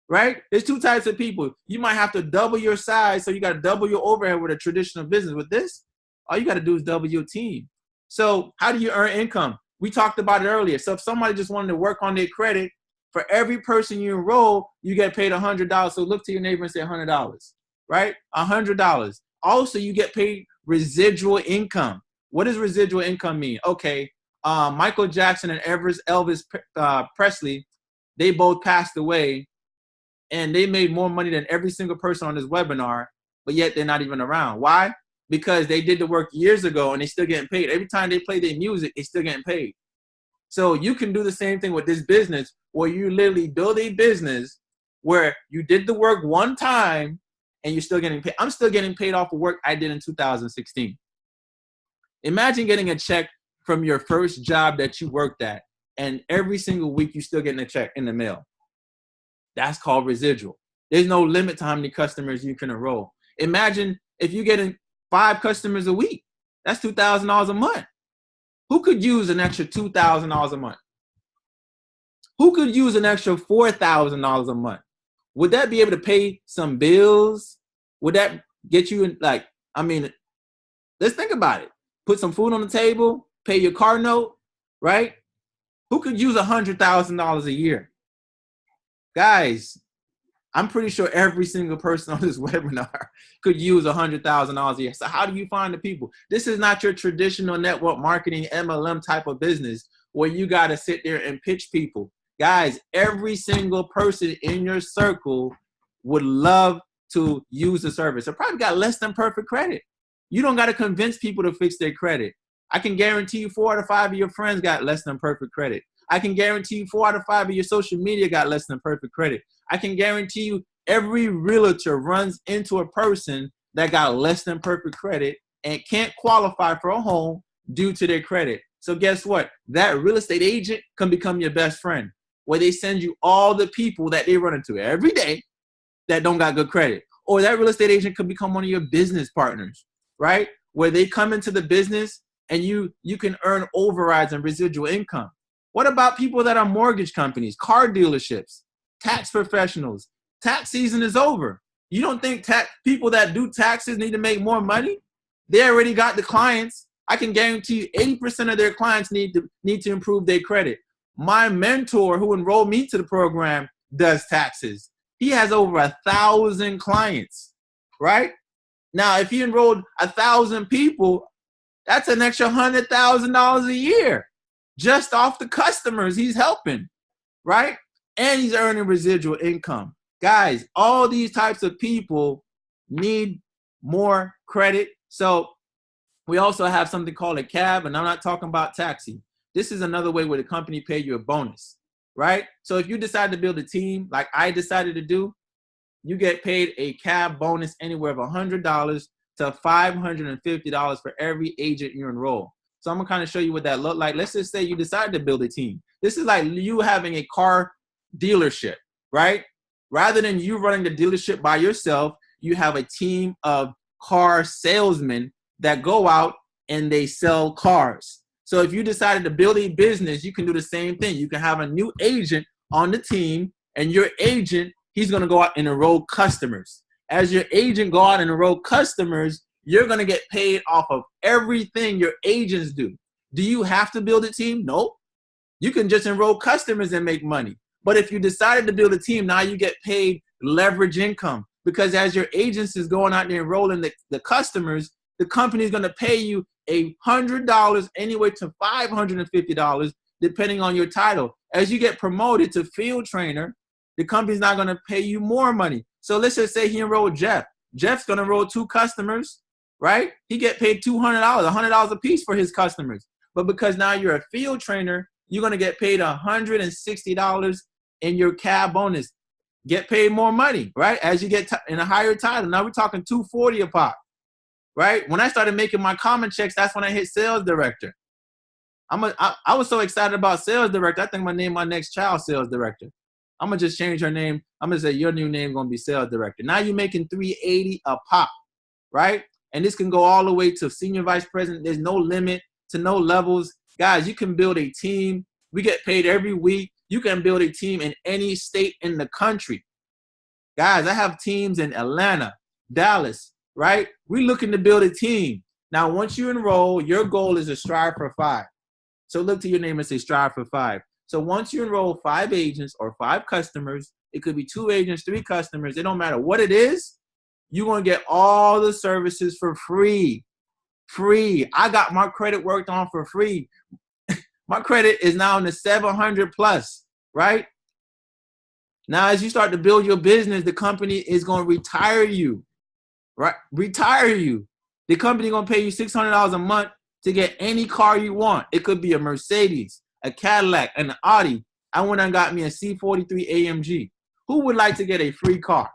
right? There's two types of people. You might have to double your size, so you got to double your overhead with a traditional business. With this, all you got to do is double your team. So how do you earn income? We talked about it earlier. So if somebody just wanted to work on their credit, for every person you enroll, you get paid $100. So look to your neighbor and say $100, right? $100. Also, you get paid residual income. What does residual income mean? Okay, Michael Jackson and Elvis Presley, they both passed away, and they made more money than every single person on this webinar, but yet they're not even around. Why? Because they did the work years ago and they still getting paid. Every time they play their music, they still getting paid. So you can do the same thing with this business, where you literally build a business where you did the work one time and you're still getting paid. I'm still getting paid off of work I did in 2016. Imagine getting a check from your first job that you worked at, and every single week you still getting a check in the mail. That's called residual. There's no limit to how many customers you can enroll. Imagine if you're getting 5 customers a week, that's $2,000 a month. Who could use an extra $2,000 a month? Who could use an extra $4,000 a month? Would that be able to pay some bills? Would that get you in, let's think about it. Put some food on the table, pay your car note, right? Who could use $100,000 a year? Guys, I'm pretty sure every single person on this webinar could use $100,000 a year. So how do you find the people? This is not your traditional network marketing MLM type of business where you got to sit there and pitch people. Guys, every single person in your circle would love to use the service. They probably got less than perfect credit. You don't got to convince people to fix their credit. I can guarantee you 4 out of 5 of your friends got less than perfect credit. I can guarantee you 4 out of 5 of your social media got less than perfect credit. I can guarantee you every realtor runs into a person that got less than perfect credit and can't qualify for a home due to their credit. So guess what? That real estate agent can become your best friend, where they send you all the people that they run into every day that don't got good credit. Or that real estate agent could become one of your business partners, right? Where they come into the business and you can earn overrides and residual income. What about people that are mortgage companies, car dealerships, tax professionals? Tax season is over. You don't think people that do taxes need to make more money? They already got the clients. I can guarantee you 80% of their clients need to improve their credit. My mentor who enrolled me to the program does taxes. He has over 1,000 clients, right? Now, if he enrolled 1,000 people, that's an extra $100,000 a year just off the customers he's helping, right? And he's earning residual income. Guys, all these types of people need more credit. So we also have something called a cab, and I'm not talking about taxi. This is another way where the company pay you a bonus, right? So if you decide to build a team like I decided to do, you get paid a cab bonus anywhere of $100 to $550 for every agent you enroll. So I'm gonna kind of show you what that looked like. Let's just say you decide to build a team. This is like you having a car dealership, right? Rather than you running the dealership by yourself, you have a team of car salesmen that go out and they sell cars. So if you decided to build a business, you can do the same thing. You can have a new agent on the team, and your agent, he's gonna go out and enroll customers. As your agent go out and enroll customers, you're going to get paid off of everything your agents do. Do you have to build a team? Nope. You can just enroll customers and make money. But if you decided to build a team, now you get paid leverage income, because as your agents is going out there enrolling the customers, the company is going to pay you $100 anywhere to $550, depending on your title. As you get promoted to field trainer, the company's not going to pay you more money. So let's just say he enrolled Jeff. Jeff's going to enroll 2 customers, right? He get paid $200, $100 a piece for his customers. But because now you're a field trainer, you're going to get paid $160 in your cab bonus. Get paid more money, right? As you get in a higher title. Now we're talking $240 a pop, right? When I started making my common checks, that's when I hit sales director. I was so excited about sales director. I think I'm going to name my next child sales director. I'm going to just change her name. I'm going to say your new name is going to be sales director. Now you're making $380 a pop, right? And this can go all the way to senior vice president. There's no limit to no levels. Guys, you can build a team. We get paid every week. You can build a team in any state in the country. Guys, I have teams in Atlanta, Dallas, right? We're looking to build a team. Now, once you enroll, your goal is to strive for 5. So look to your name and say strive for 5. So once you enroll 5 agents or 5 customers, it could be 2 agents, 3 customers. It don't matter what it is. You're going to get all the services for free. Free. I got my credit worked on for free. My credit is now in the 700 plus, right? Now, as you start to build your business, the company is going to retire you, right? Retire you. The company is going to pay you $600 a month to get any car you want. It could be a Mercedes, a Cadillac, an Audi. I went and got me a C43 AMG. Who would like to get a free car?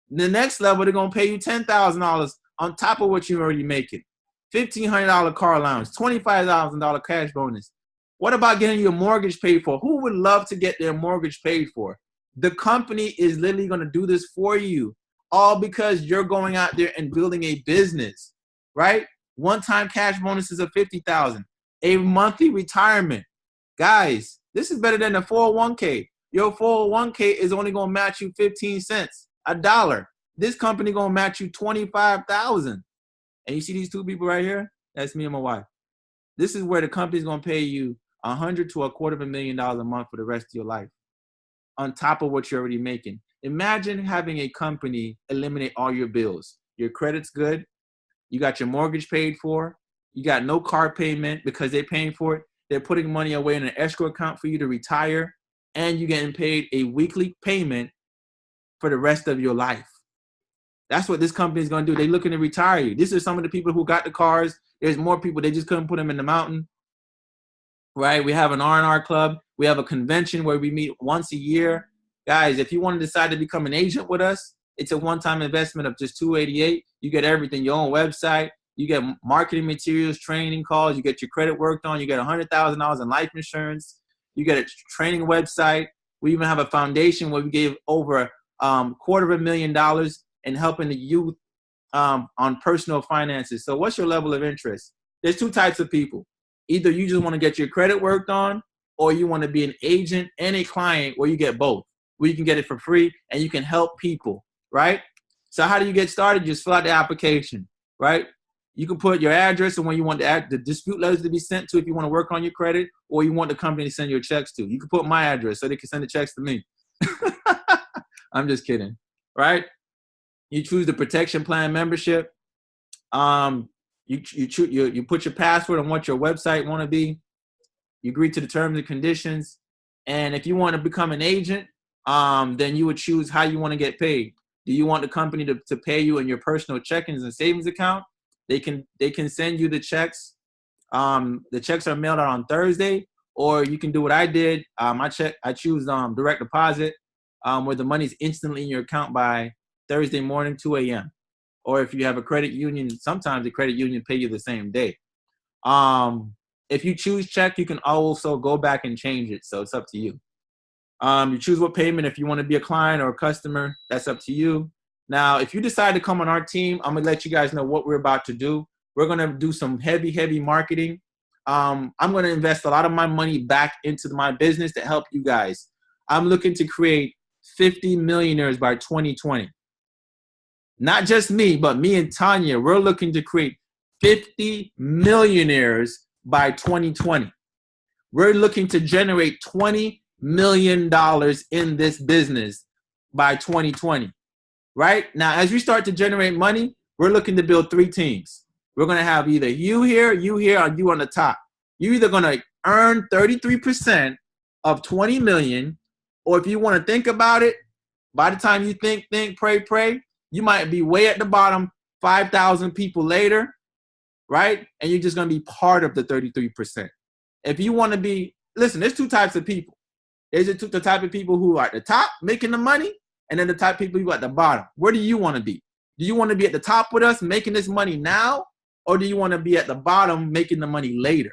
The next level, they're going to pay you $10,000 on top of what you're already making. $1,500 car allowance, $25,000 cash bonus. What about getting your mortgage paid for? Who would love to get their mortgage paid for? The company is literally going to do this for you, all because you're going out there and building a business, right? One-time cash bonuses of $50,000, a monthly retirement. Guys, this is better than a 401k. Your 401k is only going to match you 15 cents, $1. This company going to match you $25,000. And you see these 2 people right here? That's me and my wife. This is where the company's going to pay you $100,000 to $250,000 a month for the rest of your life, on top of what you're already making. Imagine having a company eliminate all your bills. Your credit's good. You got your mortgage paid for. You got no car payment because they're paying for it. They're putting money away in an escrow account for you to retire. And you're getting paid a weekly payment for the rest of your life. That's what this company is going to do. They're looking to retire you. This is some of the people who got the cars. There's more people. They just couldn't put them in the mountain, right? We have an R&R club. We have a convention where we meet once a year. Guys, if you want to decide to become an agent with us, it's a one-time investment of just $288. You get everything, your own website. You get marketing materials, training calls. You get your credit worked on. You get $100,000 in life insurance. You get a training website. We even have a foundation where we gave over $250,000 in helping the youth on personal finances. So what's your level of interest? There's 2 types of people. Either you just want to get your credit worked on, or you want to be an agent and a client where you get both, where you can get it for free and you can help people, right? So how do you get started? Just fill out the application, right? You can put your address and when you want the dispute letters to be sent to if you want to work on your credit, or you want the company to send your checks to. You can put my address so they can send the checks to me. I'm just kidding, right? You choose the protection plan membership. You put your password on what your website want to be. You agree to the terms and conditions. And if you want to become an agent, then you would choose how you want to get paid. Do you want the company to pay you in your personal checkings and savings account? They can send you the checks. The checks are mailed out on Thursday, or you can do what I did. I choose direct deposit, where the money's instantly in your account by Thursday morning, 2 a.m. Or if you have a credit union, sometimes the credit union pay you the same day. If you choose check, you can also go back and change it. So it's up to you. You choose what payment. If you want to be a client or a customer, that's up to you. Now, if you decide to come on our team, I'm going to let you guys know what we're about to do. We're going to do some heavy marketing. I'm going to invest a lot of my money back into my business to help you guys. I'm looking to create 50 millionaires by 2020. not just me, but me and Tanya, we're looking to create 50 millionaires by 2020. We're looking to generate $20 million in this business by 2020, right? Now, as we start to generate money, we're looking to build 3 teams. We're going to have either you here, or you on the top. You're either going to earn 33% of 20 million, or if you want to think about it, by the time you think, pray, you might be way at the bottom, 5,000 people later, right? And you're just going to be part of the 33%. If you want to be, listen, there's 2 types of people. There's the type of people who are at the top making the money, and then the type of people who are at the bottom. Where do you want to be? Do you want to be at the top with us making this money now, or do you want to be at the bottom making the money later?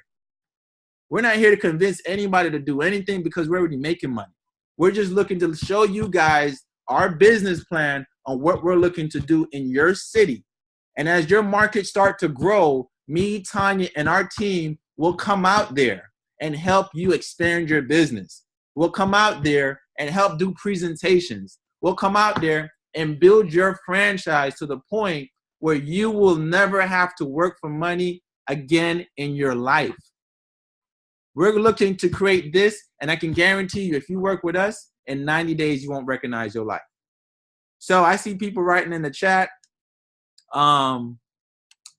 We're not here to convince anybody to do anything because we're already making money. We're just looking to show you guys our business plan on what we're looking to do in your city. And as your market start to grow, me, Tanya, and our team will come out there and help you expand your business. We'll come out there and help do presentations. We'll come out there and build your franchise to the point where you will never have to work for money again in your life. We're looking to create this, and I can guarantee you, if you work with us, in 90 days, you won't recognize your life. So I see people writing in the chat. We're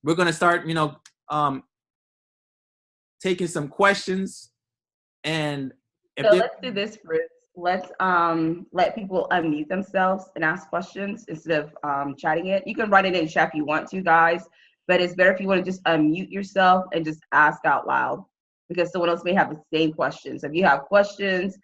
going to start, taking some questions. And so let's do this, Bruce. Let's let people unmute themselves and ask questions instead of chatting it. You can write it in chat if you want to, guys, but it's better if you want to just unmute yourself and just ask out loud, because someone else may have the same questions. If you have questions,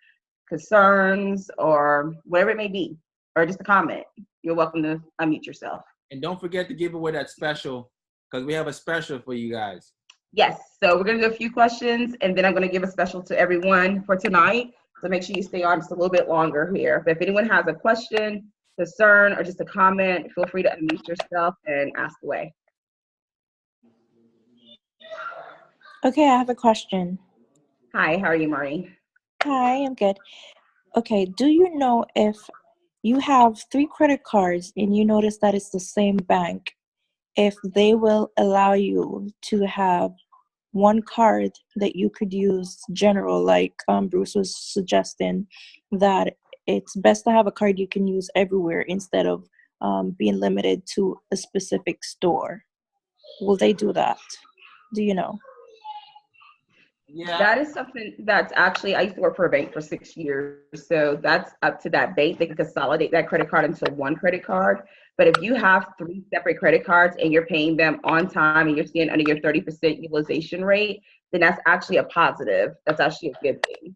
concerns, or whatever it may be, or just a comment, you're welcome to unmute yourself. And don't forget to give away that special, because we have a special for you guys. Yes, so we're going to do a few questions, and then I'm going to give a special to everyone for tonight. So make sure you stay on just a little bit longer here. But if anyone has a question, concern, or just a comment, feel free to unmute yourself and ask away. Okay, I have a question. Hi, how are you, Maureen? Hi, I'm good. Okay, do you know if you have 3 credit cards and you notice that it's the same bank, if they will allow you to have one card that you could use general, like Bruce was suggesting, that it's best to have a card you can use everywhere instead of being limited to a specific store? Will they do that? Do you know? Yeah, that is something that's actually, I used to work for a bank for 6 years, so that's up to that bank. They can consolidate that credit card into one credit card. But if you have 3 separate credit cards and you're paying them on time and you're staying under your 30% utilization rate, then that's actually a positive. That's actually a good thing.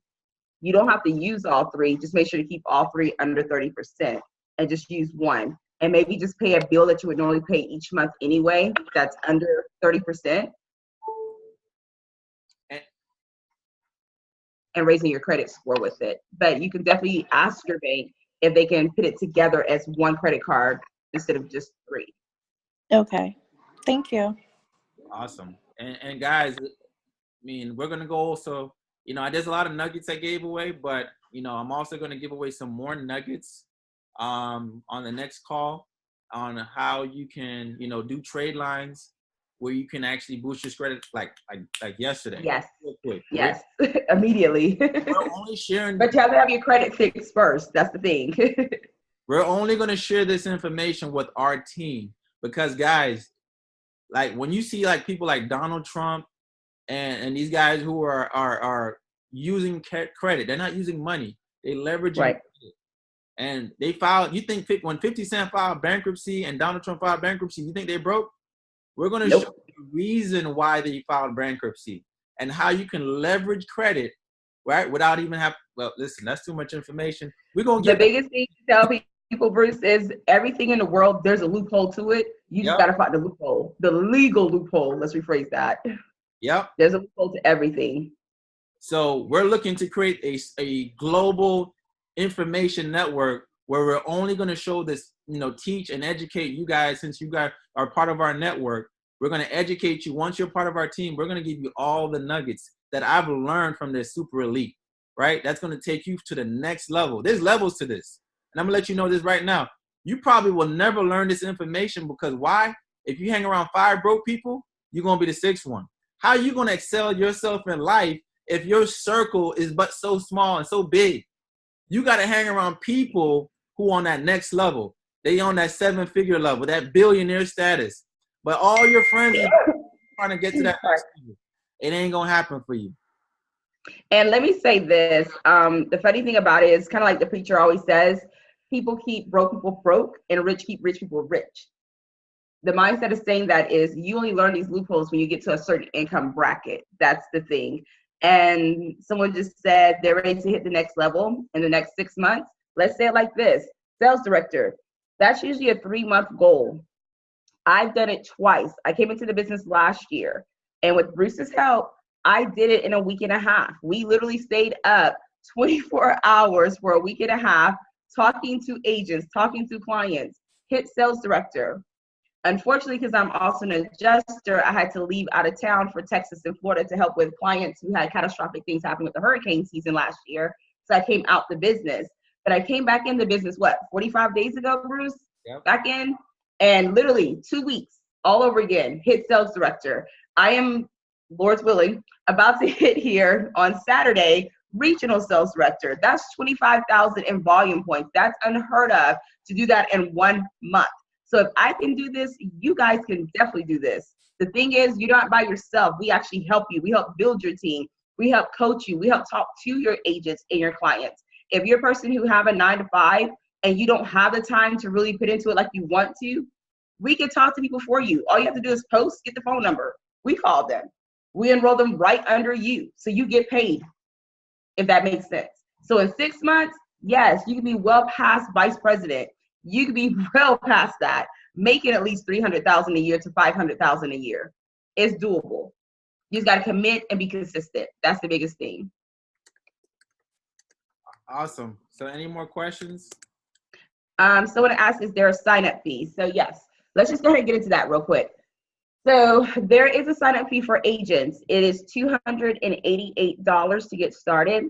You don't have to use all 3. Just make sure to keep all 3 under 30% and just use one. And maybe just pay a bill that you would normally pay each month anyway, that's under 30%. And raising your credit score with it. But you can definitely ask your bank if they can put it together as one credit card instead of just 3. Okay, thank you. Awesome. And guys, I mean, we're gonna go also, there's a lot of nuggets I gave away, but I'm also gonna give away some more nuggets on the next call on how you can, do trade lines where you can actually boost your credit like yesterday. Yes. Real quick. Yes. Immediately. We're only sharing. But you have to have your credit fixed first. That's the thing. We're only going to share this information with our team because, guys, like when you see like people like Donald Trump and these guys who are using credit, they're not using money. They leveraging right. credit. And they filed. You think when 50 Cent filed bankruptcy and Donald Trump filed bankruptcy, you think they broke? We're going to show you the reason why they filed bankruptcy and how you can leverage credit, right, without even well, listen, that's too much information. We're going to get the biggest thing to tell people, Bruce, is everything in the world, there's a loophole to it. You just got to find the loophole, the legal loophole. Let's rephrase that. Yep. There's a loophole to everything. So we're looking to create a global information network where we're only going to show this, teach and educate you guys. Since you guys are part of our network, we're going to educate you. Once you're part of our team, we're going to give you all the nuggets that I've learned from this super elite, right? That's going to take you to the next level. There's levels to this. And I'm going to let you know this right now. You probably will never learn this information because why? If you hang around 5 broke people, you're going to be the 6th one. How are you going to excel yourself in life if your circle is but so small and so big? You got to hang around people who on that next level. They on that 7-figure level, that billionaire status. But all your friends are trying to get to that next level. It ain't going to happen for you. And let me say this. The funny thing about it is kind of like the preacher always says, people keep broke people broke and rich keep rich people rich. The mindset of saying that is you only learn these loopholes when you get to a certain income bracket. That's the thing. And someone just said they're ready to hit the next level in the next 6 months. Let's say it like this. Sales director, that's usually a 3-month goal. I've done it twice. I came into the business last year, and with Bruce's help, I did it in a week and a half. We literally stayed up 24 hours for a week and a half, talking to agents, talking to clients, hit sales director. Unfortunately, because I'm also an adjuster, I had to leave out of town for Texas and Florida to help with clients who had catastrophic things happen with the hurricane season last year. So I came out the business. But I came back in the business, 45 days ago, Bruce? Yep. Back in, and literally 2 weeks, all over again, hit sales director. I am, Lord's willing, about to hit here on Saturday, regional sales director. That's 25,000 in volume points. That's unheard of to do that in 1 month. So if I can do this, you guys can definitely do this. The thing is, you're not by yourself. We actually help you. We help build your team. We help coach you. We help talk to your agents and your clients. If you're a person who have a 9-to-5 and you don't have the time to really put into it like you want to, we can talk to people for you. All you have to do is post, get the phone number. We call them. We enroll them right under you. So you get paid, if that makes sense. So in 6 months, yes, you can be well past vice president. You can be well past that, making at least $300,000 a year to $500,000 a year. It's doable. You just got to commit and be consistent. That's the biggest thing. Awesome. So any more questions? Someone asked, is there a sign-up fee? So yes, let's just go ahead and get into that real quick. So there is a sign-up fee for agents. It is $288 to get started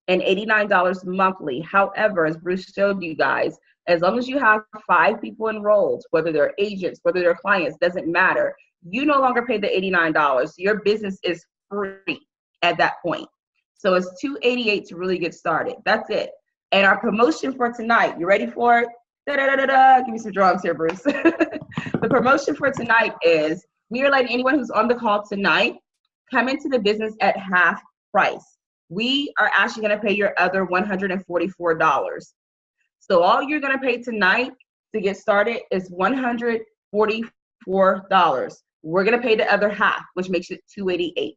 and $89 monthly. However, as Bruce showed you guys, as long as you have 5 people enrolled, whether they're agents, whether they're clients, doesn't matter. You no longer pay the $89. Your business is free at that point. So it's $288 to really get started. That's it. And our promotion for tonight, you ready for it? Da-da-da-da-da. Give me some drums here, Bruce. The promotion for tonight is we are letting anyone who's on the call tonight come into the business at half price. We are actually going to pay your other $144. So all you're going to pay tonight to get started is $144. We're going to pay the other half, which makes it $288.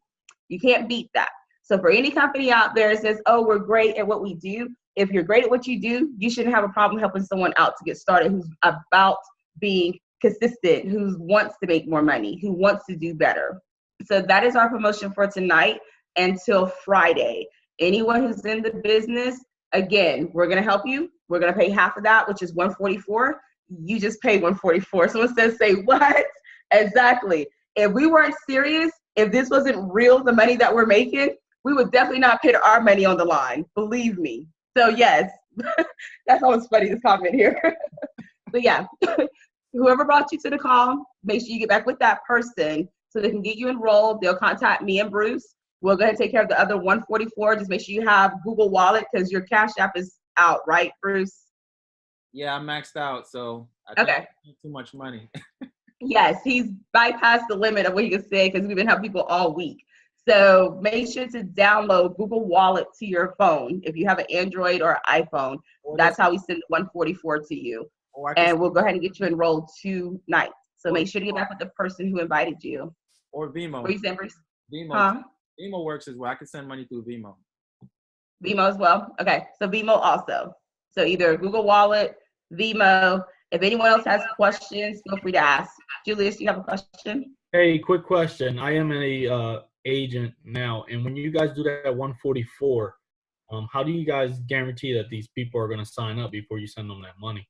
You can't beat that. So for any company out there that says, oh, we're great at what we do, if you're great at what you do, you shouldn't have a problem helping someone out to get started who's about being consistent, who wants to make more money, who wants to do better. So that is our promotion for tonight until Friday. Anyone who's in the business, again, we're going to help you. We're going to pay half of that, which is $144. You just pay $144. Someone says, say what? Exactly. If we weren't serious, if this wasn't real, the money that we're making, we would definitely not put our money on the line. Believe me. So yes, that's always funny, this comment here. But yeah, whoever brought you to the call, make sure you get back with that person so they can get you enrolled. They'll contact me and Bruce. We'll go ahead and take care of the other $144. Just make sure you have Google Wallet because your Cash App is out, right, Bruce? Yeah, I'm maxed out, so I can't spend too much money. Yes, he's bypassed the limit of what he can say because we've been helping people all week. So make sure to download Google Wallet to your phone. If you have an Android or iPhone, that's how we send $144 to you. And we'll go ahead and get you enrolled tonight. So make sure to get back with the person who invited you. Or Vimo. What are you saying, Bruce? Vimo. Huh? Vimo works as well. I can send money through Vimo. Vimo as well? Okay, so Vimo also. So either Google Wallet, Vimo. If anyone else has questions, feel free to ask. Julius, do you have a question? Hey, quick question. I am a agent now, and when you guys do that at 144, how do you guys guarantee that these people are going to sign up before you send them that money?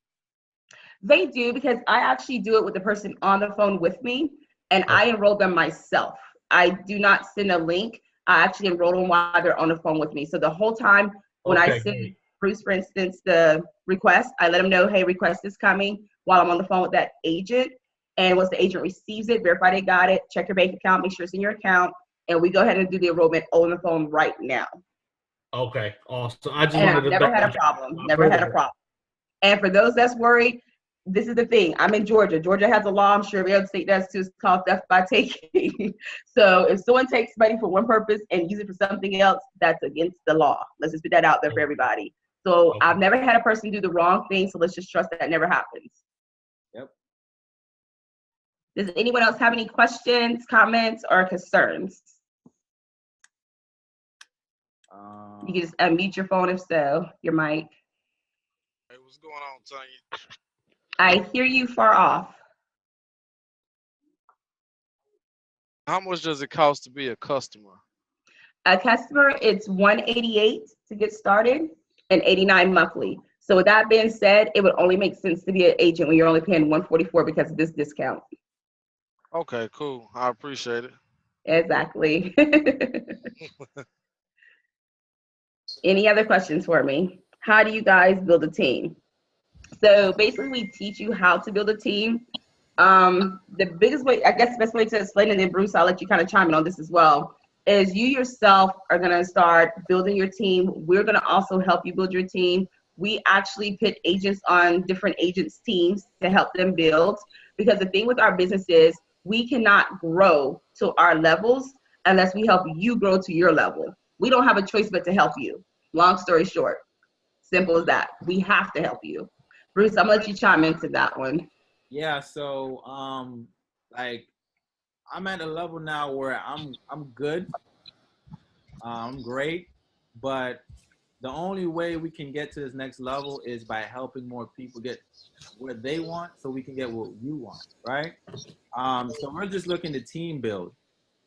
They do, because I actually do it with the person on the phone with me, and I enroll them myself. I do not send a link. I actually enroll them while they're on the phone with me. So the whole time when I send Bruce, for instance, the request, I let them know, hey, request is coming while I'm on the phone with that agent. And once the agent receives it, verify they got it, check your bank account, make sure it's in your account, and we go ahead and do the enrollment on the phone right now. Okay, awesome. I just And wanted I've to never had a problem. Never had a problem. And for those that's worried, this is the thing. I'm in Georgia. Georgia has a law. I'm sure every other state does too. It's called theft by taking. So if someone takes money for one purpose and use it for something else, that's against the law. Let's just put that out there for everybody. So Okay. I've never had a person do the wrong thing. So let's just trust that never happens. Yep. Does anyone else have any questions, comments, or concerns? You can just unmute your phone if so, your mic. Hey, what's going on, Tanya? I hear you far off. How much does it cost to be a customer? A customer, it's $188 to get started and $89 monthly. So with that being said, it would only make sense to be an agent when you're only paying $144 because of this discount. Okay, cool. I appreciate it. Exactly. Any other questions for me? How do you guys build a team? So basically we teach you how to build a team. The biggest way, I guess the best way to explain it, and Bruce, I'll let you kind of chime in on this as well, is you yourself are gonna start building your team. We're gonna also help you build your team. We actually put agents on different agents' teams to help them build, because the thing with our business is we cannot grow to our levels unless we help you grow to your level. We don't have a choice but to help you. Long story short, simple as that. We have to help you. Bruce, I'm gonna let you chime into that one. Yeah, so like I'm at a level now where I'm good. I'm great, but the only way we can get to this next level is by helping more people get what they want so we can get what you want, right? So we're just looking to team build.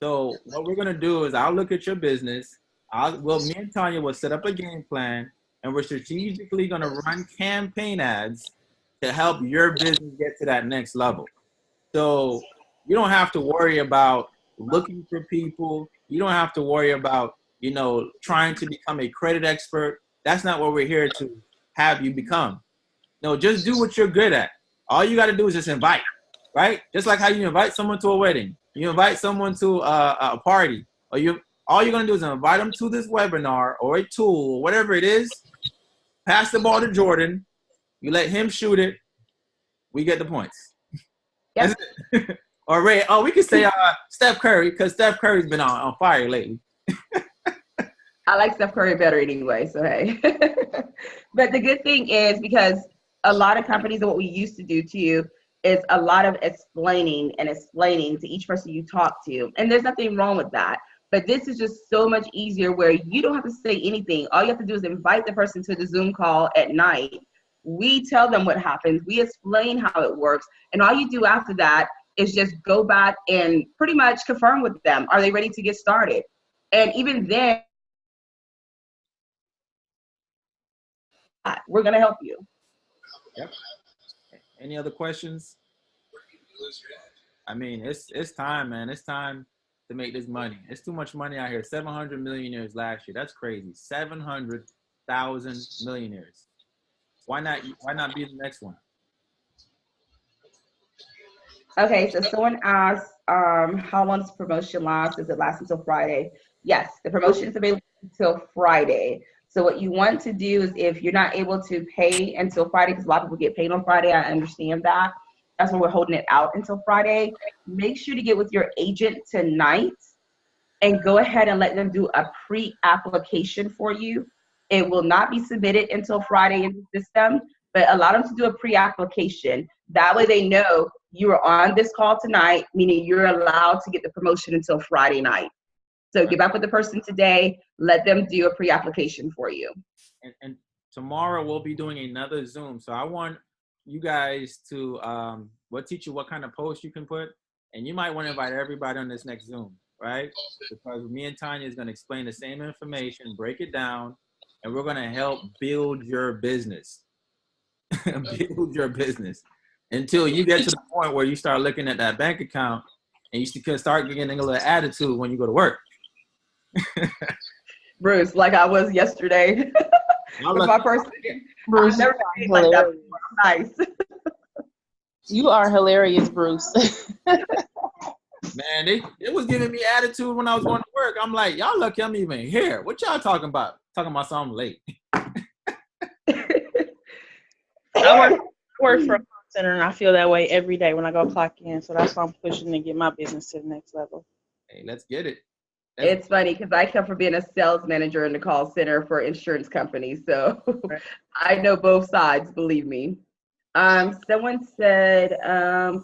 So what we're gonna do is I'll look at your business. Me and Tanya will set up a game plan, and we're strategically gonna run campaign ads to help your business get to that next level. So you don't have to worry about looking for people. You don't have to worry about, trying to become a credit expert. That's not what we're here to have you become. No, just do what you're good at. All you got to do is just invite, right? Just like how you invite someone to a wedding, you invite someone to a party, or all you're gonna do is invite them to this webinar or a tool or whatever it is. Pass the ball to Jordan. You let him shoot it. We get the points. Yep. That's it. Or Ray. Oh, we could say Steph Curry, because Steph Curry's been on fire lately. I like Steph Curry better anyway, so hey. But the good thing is, because a lot of companies, and what we used to do to you, is a lot of explaining to each person you talk to. And there's nothing wrong with that. But this is just so much easier where you don't have to say anything. All you have to do is invite the person to the Zoom call at night. We tell them what happens. We explain how it works. And all you do after that is just go back and pretty much confirm with them. Are they ready to get started? And even then, we're going to help you. Yep. Any other questions? I mean, it's time, man. It's time to make this money. It's too much money out here. 700 millionaires last year. That's crazy. 700,000 millionaires. Why not be the next one? Okay, so someone asked, how long does promotion last? Does it last until Friday? Yes, the promotion is available until Friday. So what you want to do is, if you're not able to pay until Friday, because a lot of people get paid on Friday, I understand that. That's why we're holding it out until Friday. Make sure to get with your agent tonight and go ahead and let them do a pre-application for you. It will not be submitted until Friday in the system, but allow them to do a pre-application. That way they know you are on this call tonight, meaning you're allowed to get the promotion until Friday night. So get back with the person today, let them do a pre-application for you. And tomorrow we'll be doing another Zoom. So I want you guys to, we'll teach you what kind of post you can put, and you might want to invite everybody on this next Zoom, right? Because me and Tanya is going to explain the same information, break it down, and we're going to help build your business. Build your business until you get to the point where you start looking at that bank account and you can start getting a little attitude when you go to work. Bruce, like I was yesterday. Y'all with look- my person. Bruce, I've never you are been like that hilarious. before. I'm nice. You are hilarious, Bruce. Man, it was giving me attitude when I was going to work. I'm like, y'all lucky I'm even here. What y'all talking about? Talking about something late. I work for a call center, and I feel that way every day when I go clock in. So that's why I'm pushing to get my business to the next level. Hey, let's get it. It's funny because I come from being a sales manager in the call center for insurance companies, so I know both sides, believe me. Someone said,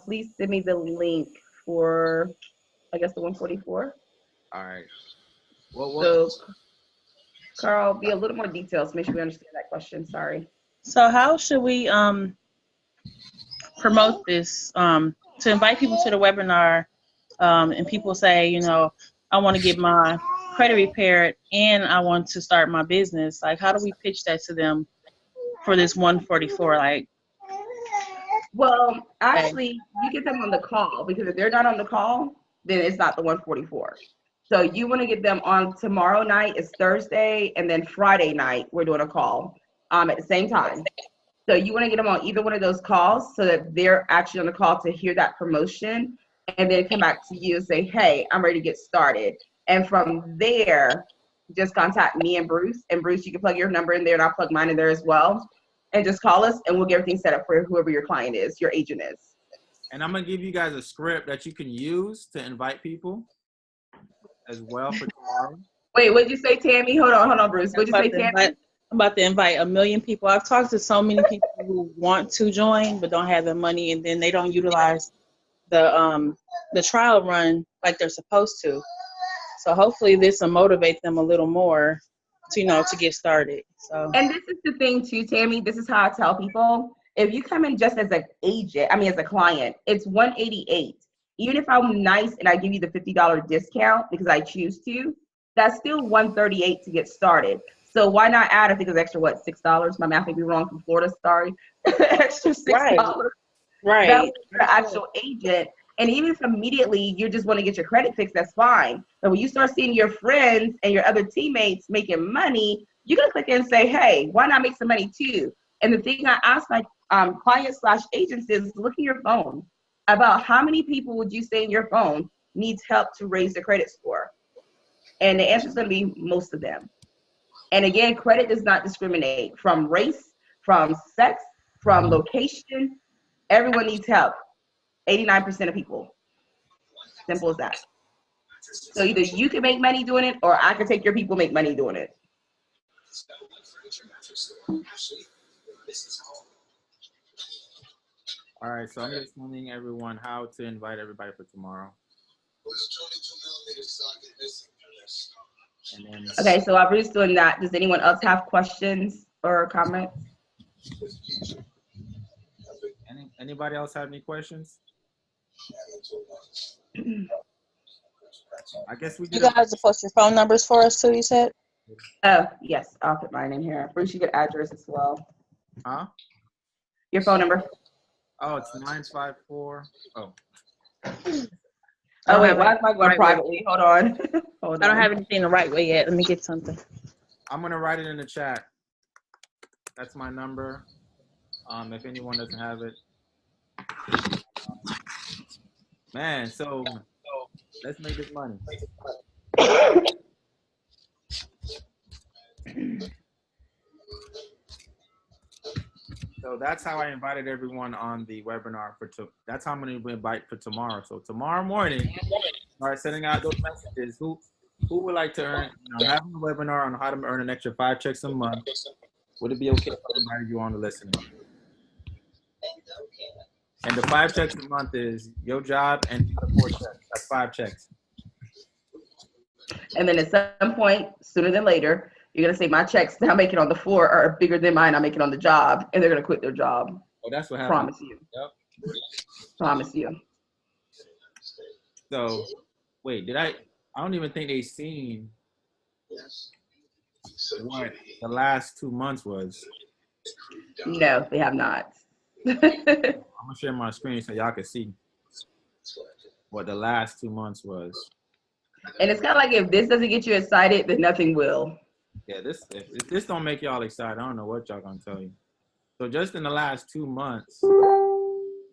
please send me the link for, I guess, the 144. All right. Well, So, Carl, be a little more detailed to make sure we understand that question. Sorry. So how should we promote this to invite people to the webinar? And people say, you know, I want to get my credit repaired and I want to start my business. Like, how do we pitch that to them for this 144? Like, Well, actually, you get them on the call because if they're not on the call, then it's not the 144. So you want to get them on tomorrow night. It's Thursday, and then Friday night we're doing a call at the same time. So you want to get them on either one of those calls so that they're actually on the call to hear that promotion, and then come back to you and say, "Hey, I'm ready to get started." And from there, just contact me and Bruce. And Bruce, you can plug your number in there, and I'll plug mine in there as well. And just call us, and we'll get everything set up for whoever your client is, your agent is. and I'm gonna give you guys a script that you can use to invite people as well for tomorrow. Wait, what'd you say, Tammy? Hold on, Bruce. What'd you say, Tammy? I'm about to invite 1 million people. I've talked to so many people who want to join but don't have the money, and then they don't utilize the trial run like they're supposed to. So hopefully this will motivate them a little more to, you know, to get started. So, And this is the thing too, Tammy. This is how I tell people. If you come in just as an agent, as a client, it's $188. Even if I'm nice and I give you the $50 discount because I choose to, that's still $138 to get started. So why not add, I think it's extra, what, $6? My math may be wrong from Florida, sorry. Extra $6. right. That's the actual agent. And even if immediately you just want to get your credit fixed, that's fine. But when you start seeing your friends and your other teammates making money, you're going to click in and say, hey, why not make some money too? And the thing I ask my clients/agents is look at your phone. About how many people would you say in your phone needs help to raise their credit score? And the answer is going to be most of them. And again, credit does not discriminate from race, from sex, from location. Everyone needs help. 89% of people. Simple as that. So either you can make money doing it, or I can take your people make money doing it. All right, so I'm just telling everyone how to invite everybody for tomorrow. And then, Okay, so while Bruce's doing that, does anyone else have questions or comments? anybody else have any questions? I guess we You did. guys will post your phone numbers for us too, you said? Oh, yes, I'll put mine in here. Bruce, you get address as well. Huh? Your phone number. Oh, it's 954. Oh. Oh, wait, why is mine going privately? Hold on. I don't have anything the right way yet. Let me get something. I'm gonna write it in the chat. That's my number. If anyone doesn't have it. Man, so let's make this money. So that's how I invited everyone on the webinar that's how I'm going to invite for tomorrow. So tomorrow morning, start sending out those messages. Who would like to earn, having a webinar on how to earn an extra 5 checks a month? Would it be okay if I invited you on to listen? And the 5 checks a month is your job and the 4 checks. That's 5 checks. And then at some point, sooner than later, you're going to say my checks that I'm making on the floor are bigger than mine I'm making on the job, and they're going to quit their job. Oh, that's what happened. Promise you. Yep. Promise you. So, wait, I don't even think they seen what the last 2 months was. No, they have not. I'm gonna share my screen so y'all can see what the last 2 months was. And it's kind of like if this doesn't get you excited, then nothing will. Yeah, if this don't make y'all excited, I don't know what y'all gonna tell you. So just in the last 2 months,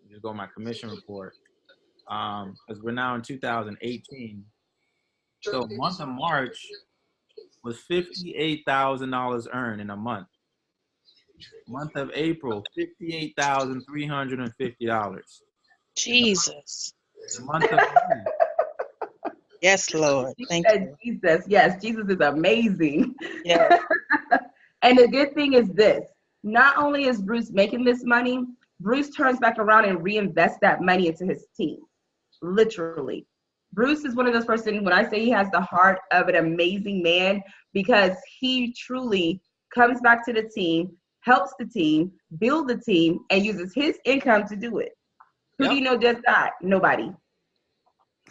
just go my commission report. Because we're now in 2018. So month of March was $58,000 earned in a month. Month of April, $58,350. Jesus. The month of May, Yes, Lord. Thank you. Jesus, yes, Jesus is amazing. Yeah. And the good thing is this, not only is Bruce making this money, Bruce turns back around and reinvests that money into his team, literally. Bruce is one of those persons, when I say he has the heart of an amazing man, because he truly comes back to the team, helps the team, build the team, and uses his income to do it. Who do you know does that? Nobody.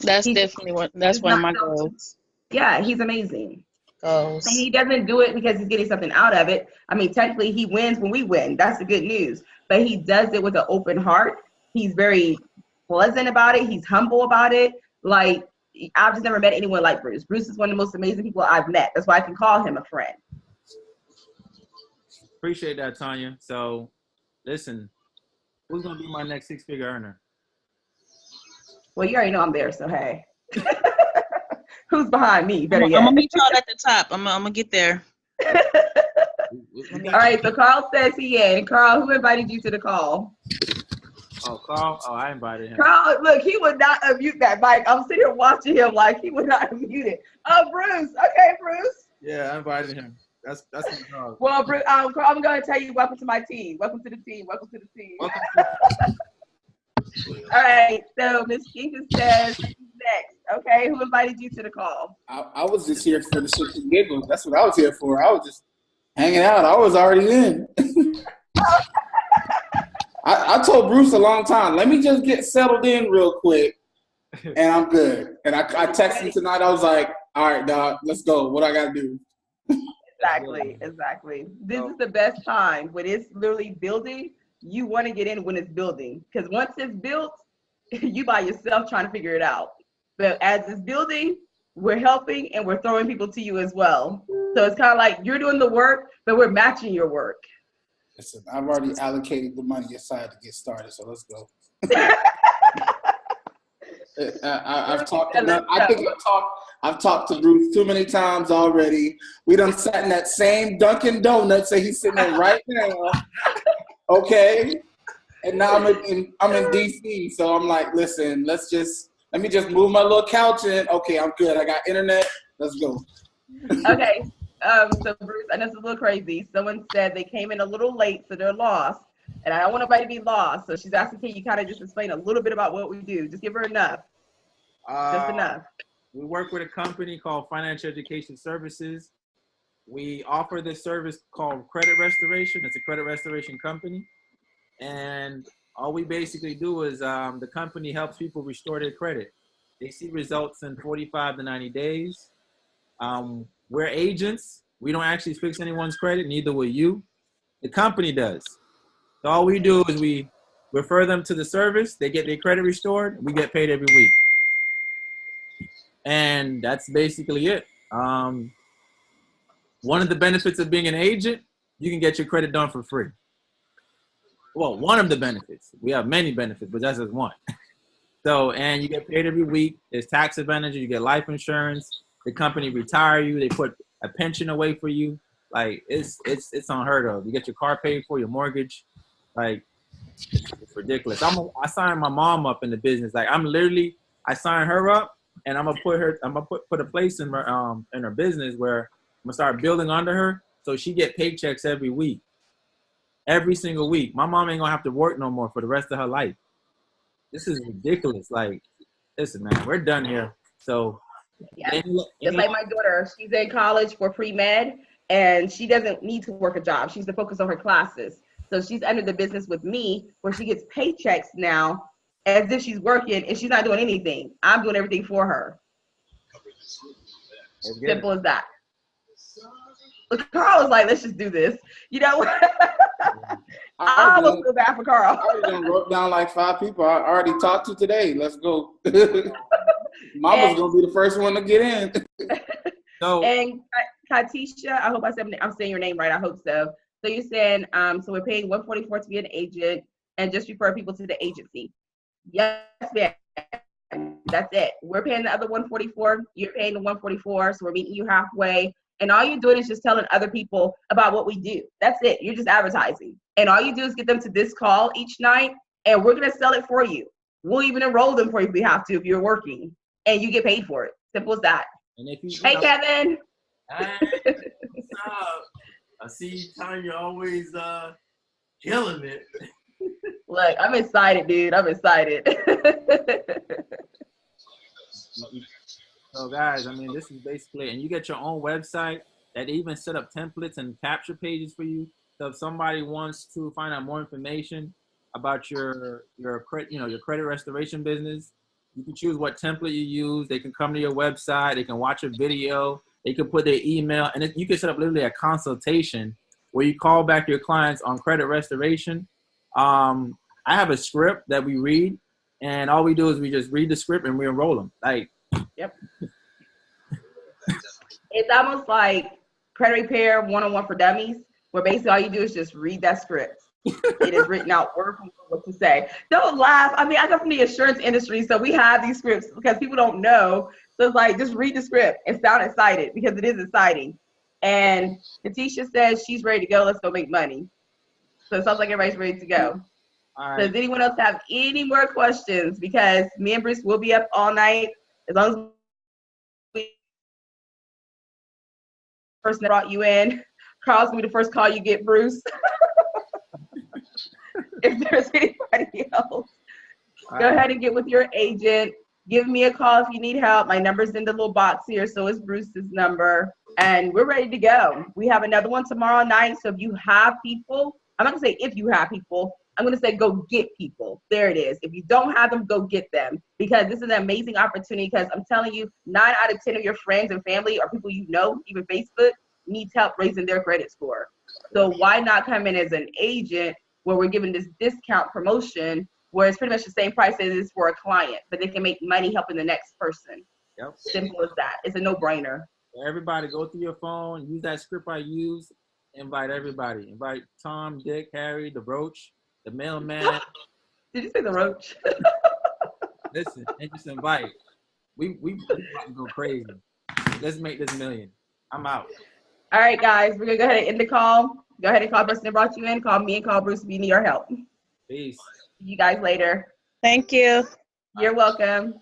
That's He- definitely that's he's one of not my selfish. goals. Yeah, he's amazing. Goals. And he doesn't do it because he's getting something out of it. I mean, technically, he wins when we win. That's the good news. But he does it with an open heart. He's very pleasant about it. He's humble about it. Like, I've just never met anyone like Bruce. Bruce is one of the most amazing people I've met. That's why I can call him a friend. appreciate that, Tanya. So, listen, who's gonna be my next six-figure earner? Well, you already know I'm there, so hey. Who's behind me? Better I'm yet. gonna meet y'all at the top. I'm gonna get there. All right, so Carl says he in. Carl, who invited you to the call? Oh, Carl. Oh, I invited him. Carl, look, he would not unmute that mic. I'm sitting here watching him like he would not unmute it. Oh, Bruce. Okay, Bruce. Yeah, I invited him. That's my dog. Well, Bruce, Carl, I'm going to tell you, welcome to my team. Welcome to the team. Welcome to the team. Welcome All right, so Ms. Kinka says next. Okay, who invited you to the call? I was just here for the shit and giggles. That's what I was here for. I was just hanging out. I was already in. I told Bruce a long time, let me just get settled in real quick, and I'm good. And I texted him tonight. I was like, all right, dog, let's go. What I got to do? Exactly. This is the best time. When it's literally building, you want to get in when it's building. Because once it's built, you by yourself trying to figure it out. But as it's building, we're helping and we're throwing people to you as well. So it's kind of like you're doing the work, but we're matching your work. Listen, I've already allocated the money aside to get started, so let's go. I've talked enough. I think I've talked to Bruce too many times already. We done sat in that same Dunkin' Donuts that he's sitting in right now. Okay, and now I'm in DC, so I'm like, listen, let me just move my little couch in. Okay, I'm good. I got internet. Let's go. Okay. So Bruce, I know it's a little crazy. Someone said they came in a little late, so they're lost. And I don't want nobody to be lost. So she's asking, can you kind of just explain a little bit about what we do? Just give her enough. Just enough. We work with a company called Financial Education Services. We offer this service called credit restoration. It's a credit restoration company. And all we basically do is the company helps people restore their credit. They see results in 45 to 90 days. We're agents. We don't actually fix anyone's credit, neither will you. The company does. So all we do is we refer them to the service. They get their credit restored. We get paid every week. And that's basically it. One of the benefits of being an agent, you can get your credit done for free. Well, one of the benefits. We have many benefits, but that's just one. So, and you get paid every week. There's tax advantages. You get life insurance. The company retire you. They put a pension away for you. Like, it's unheard of. You get your car paid for, your mortgage. Like, it's ridiculous. I signed my mom up in the business. Like, I signed her up, and I'm gonna put a place in her business where I'm gonna start building under her, so she get paychecks every week, every single week. My mom ain't gonna have to work no more for the rest of her life. This is ridiculous. Like, listen, man, we're done here. So, yeah. Just like my daughter, she's in college for pre-med, and she doesn't need to work a job. She's to focus on her classes. So she's under the business with me, where she gets paychecks now as if she's working, and she's not doing anything. I'm doing everything for her. Simple as that. But Carl was like, let's just do this. You know, I almost feel bad for Carl. I already wrote down like 5 people I already talked to today. Let's go. Mama's going to be the first one to get in. So, and Katisha, I hope I'm saying your name right. I hope so. So you're saying, so we're paying $144 to be an agent and just refer people to the agency. Yes, ma'am. That's it. We're paying the other $144. You're paying the $144. So we're meeting you halfway. And all you're doing is just telling other people about what we do. That's it. You're just advertising. And all you do is get them to this call each night, and we're going to sell it for you. We'll even enroll them for you if we have to, if you're working, and you get paid for it. Simple as that. And if you, Hey, Kevin. Hey, what's up? I see Tanya always killing it. Look, I'm excited, dude. I'm excited. So guys, I mean, this is basically, and you get your own website that even set up templates and capture pages for you. So if somebody wants to find out more information about your credit restoration business, you can choose what template you use. They can come to your website. They can watch a video. They can put their email, and you can set up literally a consultation where you call back your clients on credit restoration. I have a script that we read, and all we do is we just read the script and we enroll them. Like, yep. It's almost like credit repair 101 for dummies, where basically all you do is just read that script. It is written out word for word what to say. Don't laugh. I mean, I come from the insurance industry, so we have these scripts because people don't know. So it's like, just read the script and sound excited because it is exciting. And Katisha says she's ready to go. Let's go make money. So it sounds like everybody's ready to go. all right. Does anyone else have any more questions? Because me and Bruce will be up all night as long as we person that brought you in. Carl's gonna be the first call you get, Bruce. If there's anybody else, go ahead and get with your agent. Give me a call if you need help. My number's in the little box here, so is Bruce's number. And we're ready to go. We have another one tomorrow night. So if you have people, I'm not gonna say if you have people, I'm gonna say go get people. There it is. If you don't have them, go get them. Because this is an amazing opportunity, because I'm telling you, 9 out of 10 of your friends and family or people you know, even Facebook, needs help raising their credit score. So why not come in as an agent where we're giving this discount promotion where it's pretty much the same price as it is for a client, but they can make money helping the next person. Yep. Simple as that. It's a no-brainer. Everybody go through your phone, use that script I use, invite everybody. Invite Tom, Dick, Harry, the Roach, the mailman. Did you say the Roach? Listen, and just invite. We about to go crazy. Let's make this million. I'm out. All right, guys, we're going to go ahead and end the call. Go ahead and call the person that brought you in. Call me and call Bruce if you need our help. Peace. See you guys later. Thank you. You're welcome.